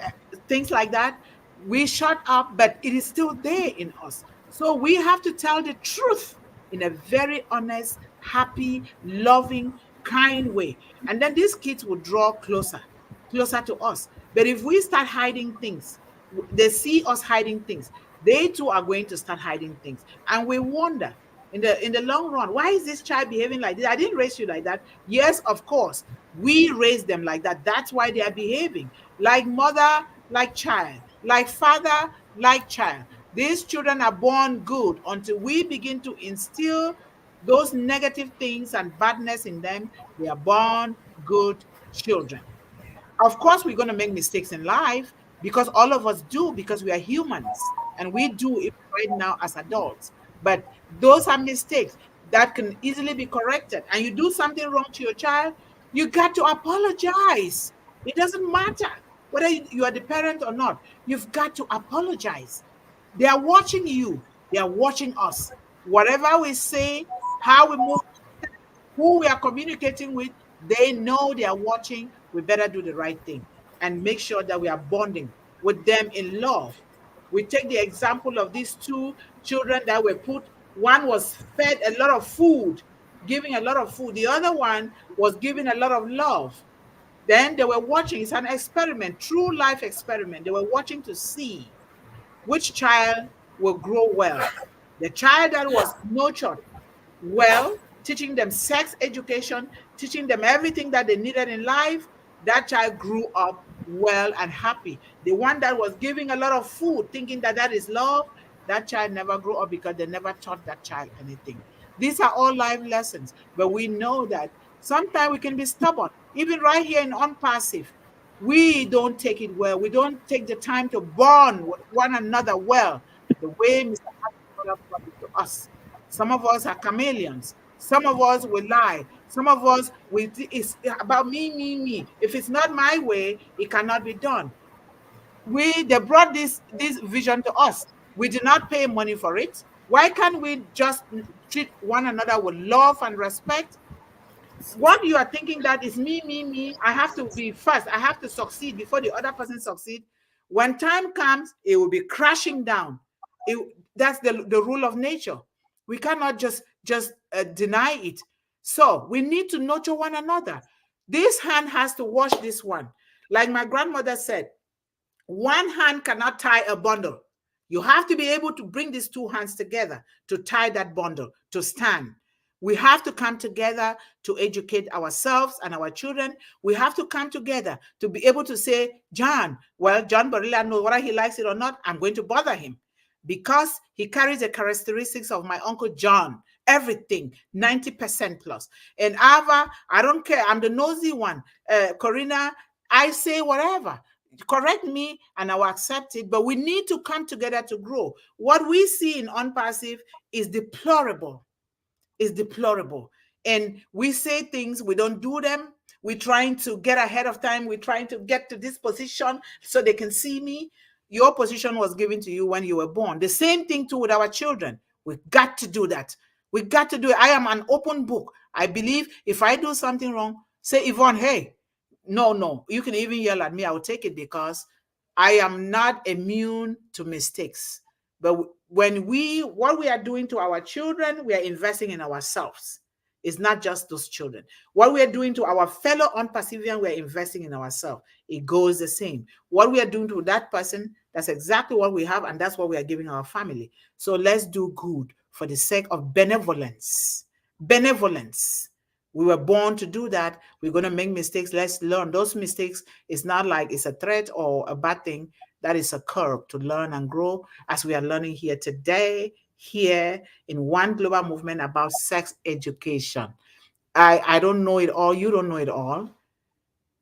things like that, we shut up, but it is still there in us. So we have to tell the truth in a very honest, happy, loving, kind way. And then these kids will draw closer to us. But if we start hiding things, they see us hiding things, they too are going to start hiding things. And we wonder in the long run, why is this child behaving like this? I didn't raise you like that. Yes, of course, we raised them like that. That's why they are behaving like mother, like child, like father, like child. These children are born good until we begin to instill those negative things and badness in them. They are born good children. Of course, we're going to make mistakes in life, because all of us do, because we are humans and we do it right now as adults. But those are mistakes that can easily be corrected. And you do something wrong to your child, you got to apologize. It doesn't matter whether you are the parent or not. You've got to apologize. They are watching you. They are watching us. Whatever we say, how we move, who we are communicating with, they know they are watching. We better do the right thing and make sure that we are bonding with them in love. We take the example of these two children that were put, one was fed a lot of food, giving a lot of food. The other one was given a lot of love. Then they were watching, it's an experiment, true life experiment. They were watching to see which child will grow well. The child that was nurtured well, teaching them sex education, teaching them everything that they needed in life, that child grew up well and happy. The one that was giving a lot of food, thinking that that is love, that child never grew up because they never taught that child anything. These are all life lessons, but we know that sometimes we can be stubborn. Even right here in Unpassive, we don't take it well. We don't take the time to bond with one another well, the way Mr. Ashford brought it to us. Some of us are chameleons. Some of us will lie. Some of us it's about me, me, me. If it's not my way, it cannot be done. They brought this vision to us. We did not pay money for it. Why can't we just treat one another with love and respect? What you are thinking that is me, me, me, I have to be first, I have to succeed before the other person succeed. When time comes, it will be crashing down. That's the rule of nature. We cannot just deny it. So we need to nurture one another. This hand has to wash this one. Like my grandmother said, one hand cannot tie a bundle. You have to be able to bring these two hands together to tie that bundle, to stand. We have to come together to educate ourselves and our children. We have to come together to be able to say, John Barilla knows whether he likes it or not, I'm going to bother him because he carries the characteristics of my Uncle John, everything, 90% plus. And Ava, I don't care, I'm the nosy one. Corrina, I say whatever. Correct me and I will accept it, but we need to come together to grow. What we see in Unpassive is deplorable. And we say things, we don't do them. We're trying to get ahead of time. We're trying to get to this position so they can see me. Your position was given to you when you were born. The same thing too with our children. We got to do that. We got to do it. I am an open book. I believe if I do something wrong, say, Yvonne, hey, no, you can even yell at me. I will take it because I am not immune to mistakes. But what we are doing to our children, we are investing in ourselves. It's not just those children. What we are doing to our fellow Unpassivian, we are investing in ourselves. It goes the same. What we are doing to that person, that's exactly what we have, and that's what we are giving our family. So let's do good for the sake of benevolence. Benevolence. We were born to do that. We're going to make mistakes. Let's learn. Those mistakes is not like it's a threat or a bad thing. That is a curb to learn and grow, as we are learning here today, here in One Global Movement about sex education. I don't know it all. You don't know it all.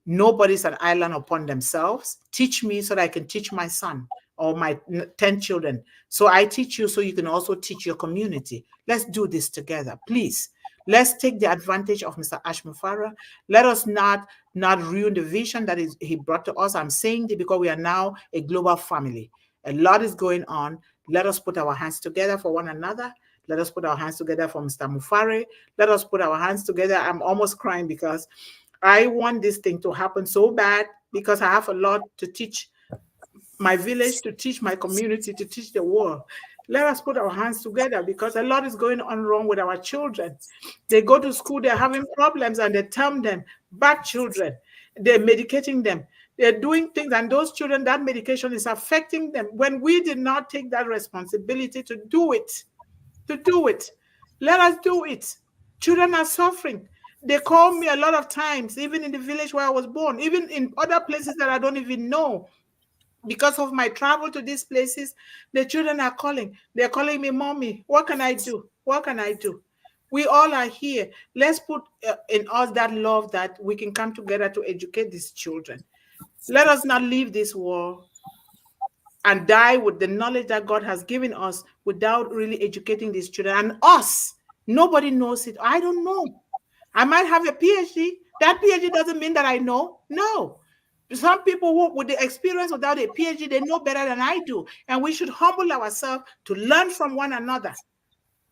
Nobody's an island upon themselves. Teach me so that I can teach my son or my 10 children. So I teach you so you can also teach your community. Let's do this together, please. Let's take the advantage of Mr. Ashmufara. Let us not ruin the vision that he brought to us. I'm saying that because we are now a global family. A lot is going on. Let us put our hands together for one another. Let us put our hands together for Mr. Mufare. Let us put our hands together. I'm almost crying because I want this thing to happen so bad because I have a lot to teach my village, to teach my community, to teach the world. Let us put our hands together because a lot is going on wrong with our children. They go to school, they're having problems, and they term them bad children. They're medicating them. They're doing things, and those children, that medication is affecting them. When we did not take that responsibility to do it, let us do it. Children are suffering. They call me a lot of times, even in the village where I was born, even in other places that I don't even know. Because of my travel to these places, the children are calling. They're calling me, Mommy, what can I do? What can I do? We all are here. Let's put in us that love that we can come together to educate these children. Let us not leave this world and die with the knowledge that God has given us without really educating these children. And us, nobody knows it. I don't know. I might have a PhD. That PhD doesn't mean that I know. No. Some people who, with the experience without a PhD, they know better than I do. And we should humble ourselves to learn from one another.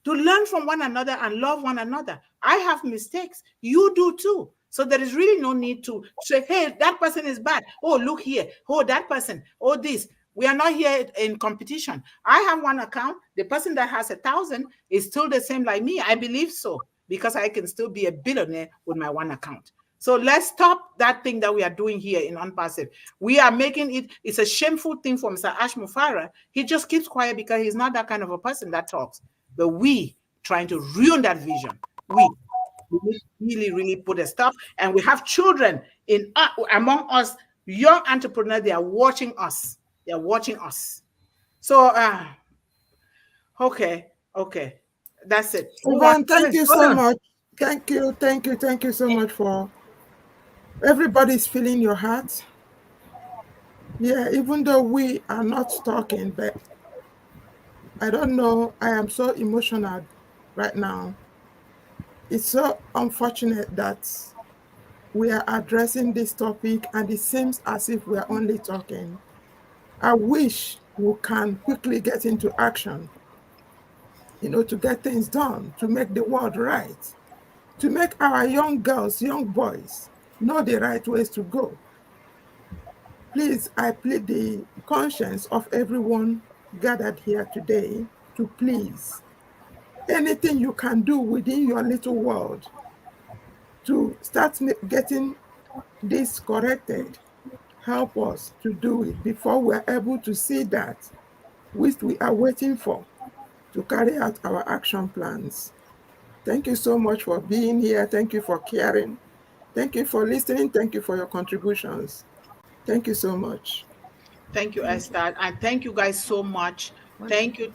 To learn from one another and love one another. I have mistakes. You do too. So there is really no need to say, hey, that person is bad. Oh, look here. Oh, that person. Oh, this. We are not here in competition. I have one account. The person that has 1,000 is still the same like me. I believe so, because I can still be a billionaire with my one account. So let's stop that thing that we are doing here in Unpassive. We are making it, it's a shameful thing for Mr. Ash Mufara. He just keeps quiet because he's not that kind of a person that talks. But we trying to ruin that vision. We really, really put a stop. And we have children among us, young entrepreneurs, they are watching us. They are watching us. So, okay. That's it. Yvonne, thank you so much. Thank you so much for everybody's feeling your heart. Yeah, even though we are not talking, but I don't know, I am so emotional right now. It's so unfortunate that we are addressing this topic and it seems as if we are only talking. I wish we can quickly get into action, to get things done, to make the world right, to make our young girls, young boys know the right ways to go. Please, I plead the conscience of everyone gathered here today to please, anything you can do within your little world to start getting this corrected, help us to do it before we're able to see that which we are waiting for to carry out our action plans. Thank you so much for being here. Thank you for caring. Thank you for listening. Thank you for your contributions. Thank you so much. Thank you, Esther. And thank you guys so much. Thank you.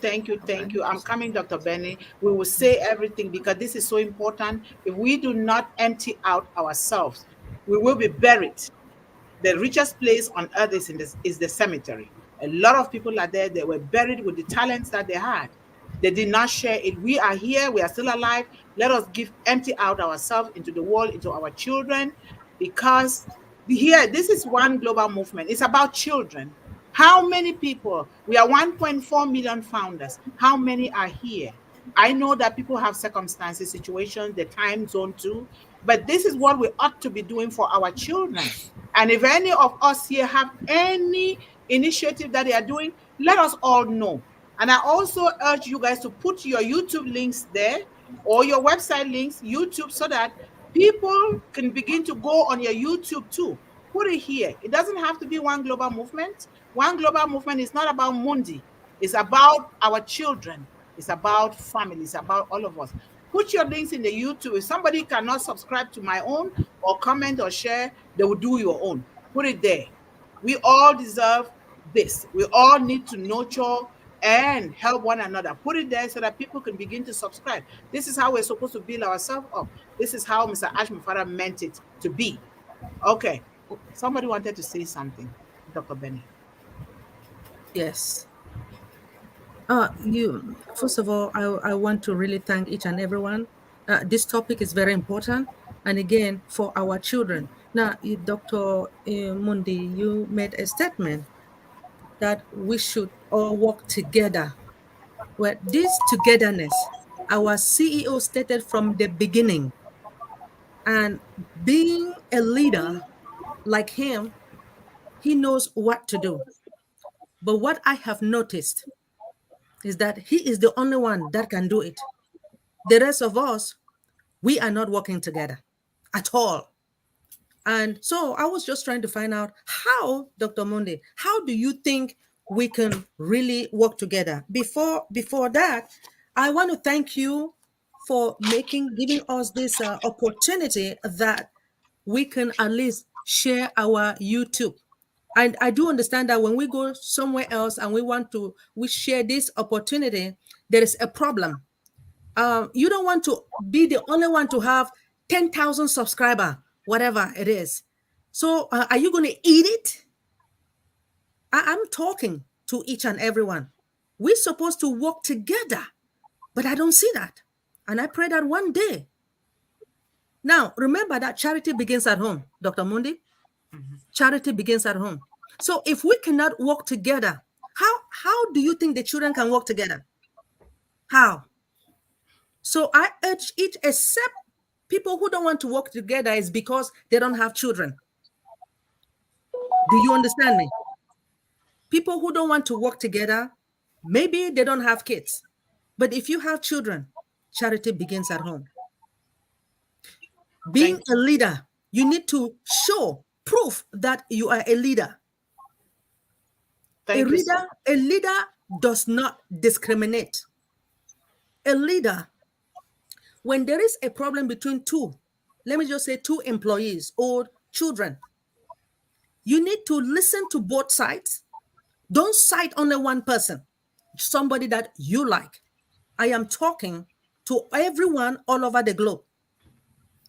I'm coming, Dr. Benny. We will say everything because this is so important. If we do not empty out ourselves, we will be buried. The richest place on earth is the cemetery. A lot of people are there. They were buried with the talents that they had. They did not share it. We are here. We are still alive. Let us empty out ourselves into the world, into our children, because here, this is one global movement. It's about children. How many people? We are 1.4 million founders. How many are here? I know that people have circumstances, situations, the time zone too, but this is what we ought to be doing for our children. And if any of us here have any initiative that they are doing, let us all know. And I also urge you guys to put your YouTube links there or your website links, YouTube, so that people can begin to go on your YouTube too. Put it here. It doesn't have to be one global movement. One global movement is not about Mundih. It's about our children. It's about families. It's about all of us. Put your links in the YouTube. If somebody cannot subscribe to my own or comment or share, they will do your own. Put it there. We all deserve this. We all need to nurture and help one another. Put it there so that people can begin to subscribe. This is how we're supposed to build ourselves up. This is how Mr. Ash Mufara meant it to be. Okay. Somebody wanted to say something, Dr. Benny. Yes. First of all, I want to really thank each and everyone. This topic is very important. And again, for our children. Now, Dr. Mundih, you made a statement that we should all work together. Well, this togetherness, our CEO stated from the beginning, and being a leader like him, he knows what to do. But what I have noticed is that he is the only one that can do it. The rest of us, we are not working together at all. And so I was just trying to find out how, Dr. Mundih, how do you think we can really work together? Before that, I want to thank you for giving us this opportunity that we can at least share our YouTube. And I do understand that when we go somewhere else and we share this opportunity, there is a problem. You don't want to be the only one to have 10,000 subscribers, whatever it is. So are you going to eat it? I'm talking to each and everyone. We're supposed to work together, but I don't see that. And I pray that one day. Now, remember that charity begins at home, Dr. Mundih. Mm-hmm. Charity begins at home. So if we cannot work together, how do you think the children can work together? How? So I urge each, except people who don't want to work together is because they don't have children. Do you understand me? People who don't want to work together, maybe they don't have kids. But if you have children, charity begins at home. Being a leader, you need to show proof that you are a leader. A leader does not discriminate. A leader, when there is a problem between two, let me just say two employees or children, you need to listen to both sides. Don't cite only one person, somebody that you like. I am talking to everyone all over the globe.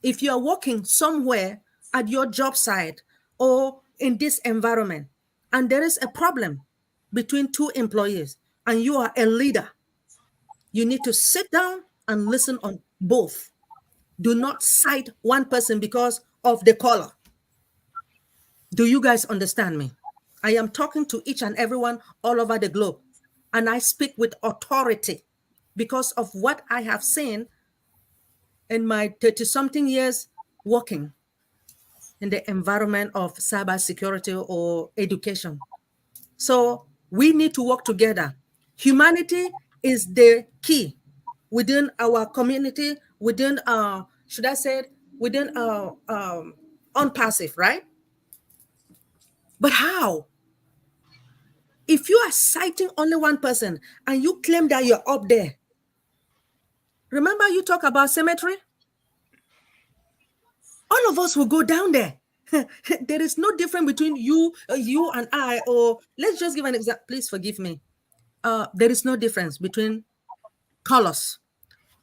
If you are working somewhere at your job site or in this environment, and there is a problem between two employees, and you are a leader, you need to sit down and listen on both. Do not cite one person because of the color. Do you guys understand me? I am talking to each and everyone all over the globe, and I speak with authority because of what I have seen in my 30-something years working in the environment of cybersecurity or education. So we need to work together. Humanity is the key within our community, within, should I say it, within unpassive, right? But how? If you are citing only one person and you claim that you're up there, remember you talk about cemetery? All of us will go down there. There is no difference between you and I, or let's just give an example. Please forgive me. There is no difference between colors.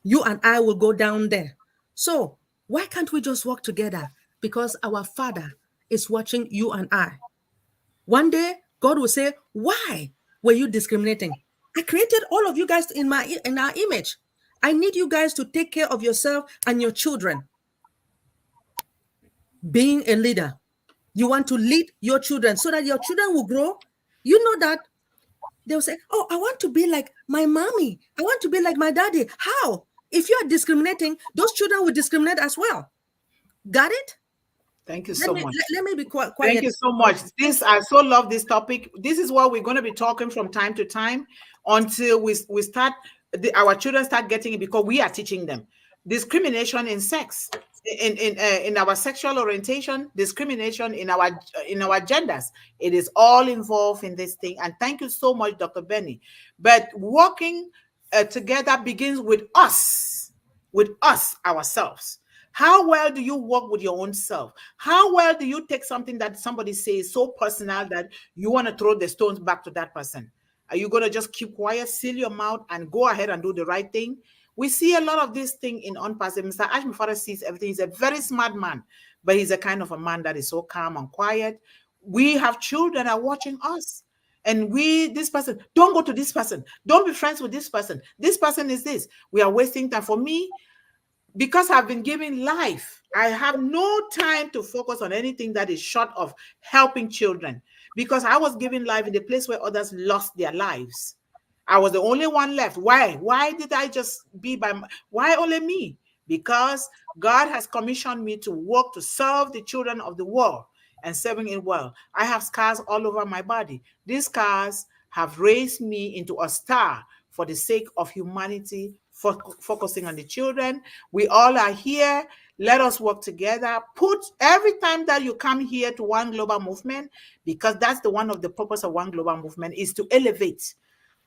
You and I will go down there. So why can't we just work together? Because our Father is watching you and I. One day, God will say, why were you discriminating? I created all of you guys in our image. I need you guys to take care of yourself and your children. Being a leader, you want to lead your children so that your children will grow. You know that they'll say, oh, I want to be like my mommy. I want to be like my daddy. How? If you are discriminating, those children will discriminate as well. Got it? Thank you so much. Let me be quiet. Thank you so much. I so love this topic. This is what we're going to be talking from time to time until we start, our children start getting it, because we are teaching them. Discrimination in sex, in our sexual orientation, discrimination in our genders. It is all involved in this thing. And thank you so much, Dr. Benny. But working together begins with us ourselves. How well do you work with your own self? How well do you take something that somebody says so personal that you want to throw the stones back to that person? Are you going to just keep quiet, seal your mouth, and go ahead and do the right thing? We see a lot of this thing in unpassive. Mr. Ash, my father sees everything. He's a very smart man, but he's a kind of a man that is so calm and quiet. We have children that are watching us. And this person, don't go to this person. Don't be friends with this person. This person is this. We are wasting time. For me, because I've been given life, I have no time to focus on anything that is short of helping children, because I was given life in the place where others lost their lives. I was the only one left. Why? Why did I just why only me? Because God has commissioned me to work to serve the children of the world and serving it well. I have scars all over my body. These scars have raised me into a star for the sake of humanity, focusing on the children. We all are here. Let us work together. Put every time that you come here to One Global Movement, because that's one of the purpose of One Global Movement, is to elevate,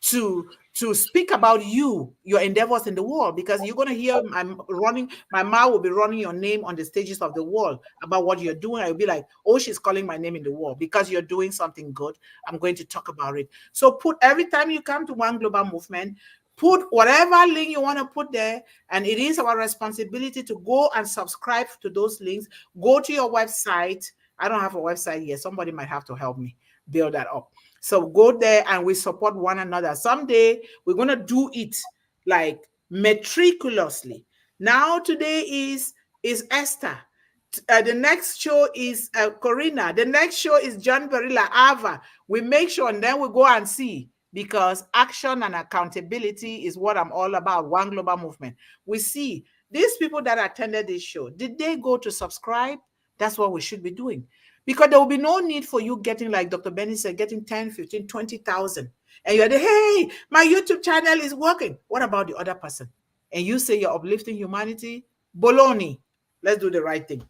to speak about your endeavors in the world, because you're going to hear my mouth will be running your name on the stages of the world about what you're doing. I'll be like, oh, she's calling my name in the world because you're doing something good. I'm going to talk about it. So put every time you come to One Global Movement, put whatever link you want to put there, and it is our responsibility to go and subscribe to those links. Go to your website. I don't have a website yet. Somebody might have to help me build that up. So go there and we support one another. Someday we're going to do it like meticulously. Now today is Esther. The next show is Corrina. The next show is John Barilla, Ava. We make sure, and then we go and see, because action and accountability is what I'm all about. One Global Movement. We see these people that attended this show. Did they go to subscribe? That's what we should be doing. because there will be no need for you getting, like Dr. Benny said, getting 10, 15, 20,000. And you're like, hey, my YouTube channel is working. What about the other person? And you say you're uplifting humanity? Baloney. Let's do the right thing.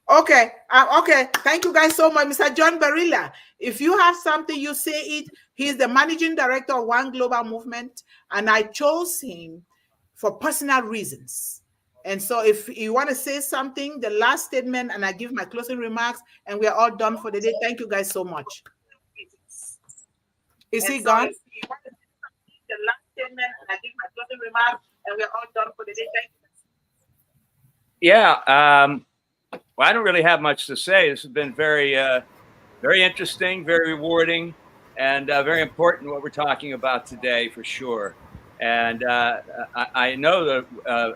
Okay. Okay. Thank you guys so much. Mr. John Barilla, if you have something, you say it. He's the managing director of One Global Movement, and I chose him for personal reasons. And so if you want to say something, the last statement, and I give my closing remarks, and we are all done for the day. Thank you guys so much. Is he gone? If you want to say something, the last statement, and I give my closing remarks, and we are all done for the day. Thank you. Yeah. Well, I don't really have much to say. This has been very, very interesting, very rewarding, and very important what we're talking about today for sure. And I know that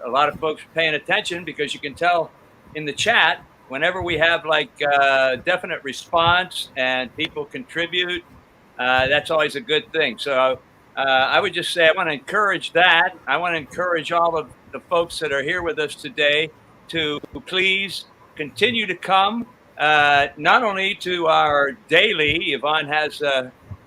a lot of folks are paying attention, because you can tell in the chat whenever we have like definite response and people contribute, that's always a good thing. So I would just say I want to encourage that. I want to encourage all of the folks that are here with us today to please continue to come, not only to our daily. Yvonne has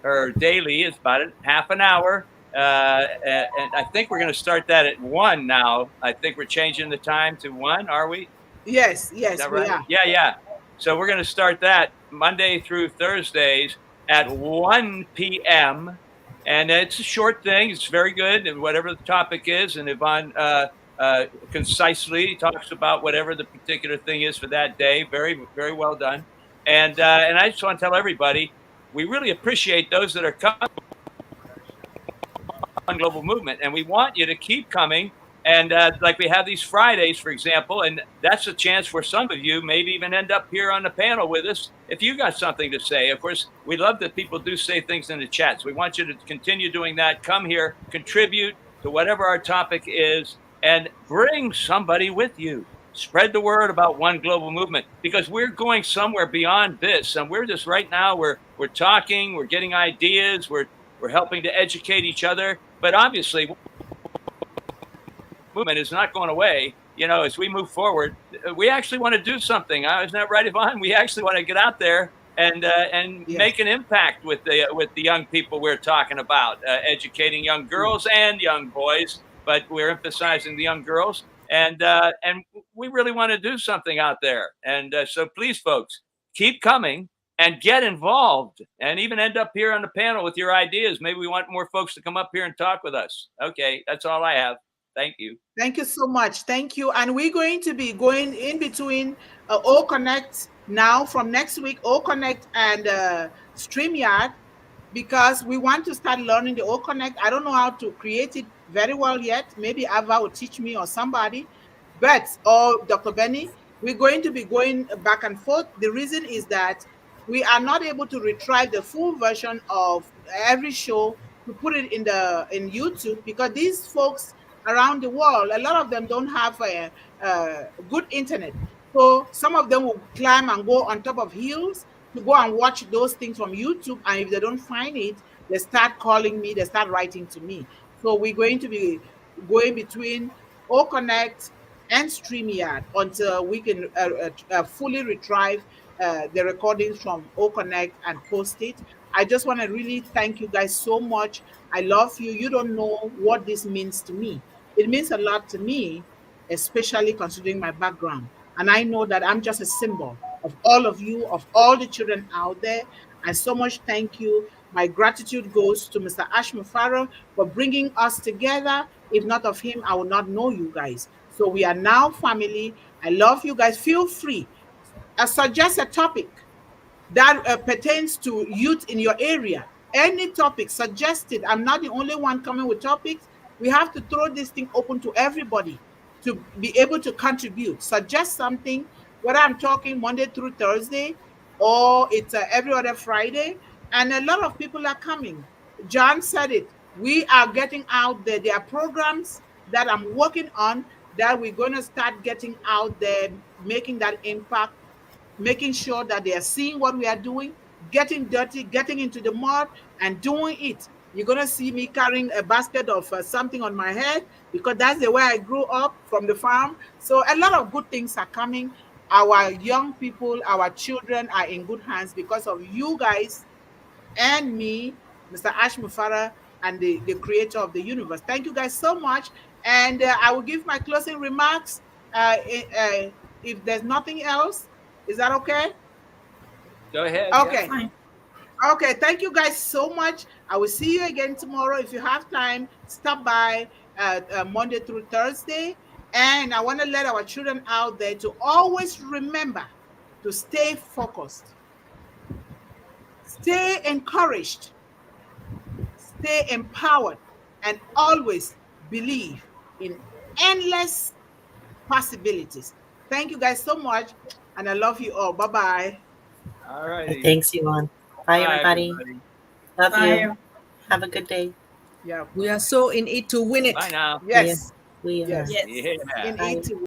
her daily. It's about half an hour. And I think we're going to start that at 1 now. I think we're changing the time to 1, are we? Yes, Is that right? Yeah. So we're going to start that Monday through Thursdays at 1 p.m. And it's a short thing. It's very good. And whatever the topic is, and Yvonne concisely talks about whatever the particular thing is for that day. Very, very well done. And I just want to tell everybody, we really appreciate those that are coming on Global Movement, and we want you to keep coming. And like we have these Fridays, for example, and that's a chance for some of you maybe even end up here on the panel with us if you got something to say. Of course, we love that people do say things in the chat, so we want you to continue doing that. Come here, contribute to whatever our topic is, and bring somebody with you. Spread the word about One Global Movement, because we're going somewhere beyond this. And we're just right now, we're talking, we're getting ideas, we're helping to educate each other. But obviously, movement is not going away. You know, as we move forward, we actually want to do something. Isn't that right, Yvonne? We actually want to get out there and yes, make an impact with the young people we're talking about, educating young girls and young boys. But we're emphasizing the young girls, and we really want to do something out there. And so please, folks, keep coming and get involved, and even end up here on the panel with your ideas. Maybe we want more folks to come up here and talk with us. Okay, that's all I have. Thank you. Thank you so much. Thank you. And we're going to be going in between O Connect now from next week, O Connect and StreamYard, because we want to start learning the O Connect. I don't know how to create it very well yet. Maybe Ava will teach me or somebody, but or Dr. Benny, we're going to be going back and forth. The reason is that we are not able to retrieve the full version of every show to put it in YouTube, because these folks around the world, a lot of them don't have a good internet. So some of them will climb and go on top of hills to go and watch those things from YouTube. And if they don't find it, they start calling me, they start writing to me. So we're going to be going between O Connect and StreamYard until we can fully retrieve the recordings from O Connect and post it. I just want to really thank you guys so much. I love you. You don't know what this means to me. It means a lot to me, especially considering my background. And I know that I'm just a symbol of all of you, of all the children out there. And so much thank you. My gratitude goes to Mr. Ash Mufaro for bringing us together. If not of him, I would not know you guys. So we are now family. I love you guys. Feel free. Suggest a topic that pertains to youth in your area. Any topic suggested. I'm not the only one coming with topics. We have to throw this thing open to everybody to be able to contribute. Suggest something, whether I'm talking Monday through Thursday or it's every other Friday. And a lot of people are coming. John said it. We are getting out there. There are programs that I'm working on that we're going to start getting out there, making that impact, making sure that they are seeing what we are doing, getting dirty, getting into the mud and doing it. You're going to see me carrying a basket of something on my head, because that's the way I grew up from the farm. So a lot of good things are coming. our young people, our children are in good hands because of you guys and me, Mr. Ash Mufara, and the creator of the universe. Thank you guys so much. And I will give my closing remarks if there's nothing else. Is that okay? Go ahead. Okay. Fine. Okay, thank you guys so much. I will see you again tomorrow. If you have time, stop by Monday through Thursday. And I want to let our children out there to always remember to stay focused, stay encouraged, stay empowered, and always believe in endless possibilities. Thank you guys so much, and I love you all. Bye-bye. All righty. Thanks, Yvonne. Bye, everybody. Love Bye. you. Have a good day. Yeah. We are so in it to win it. Bye now. Yes. We are. Yes. Yes. Yeah. In Bye. it to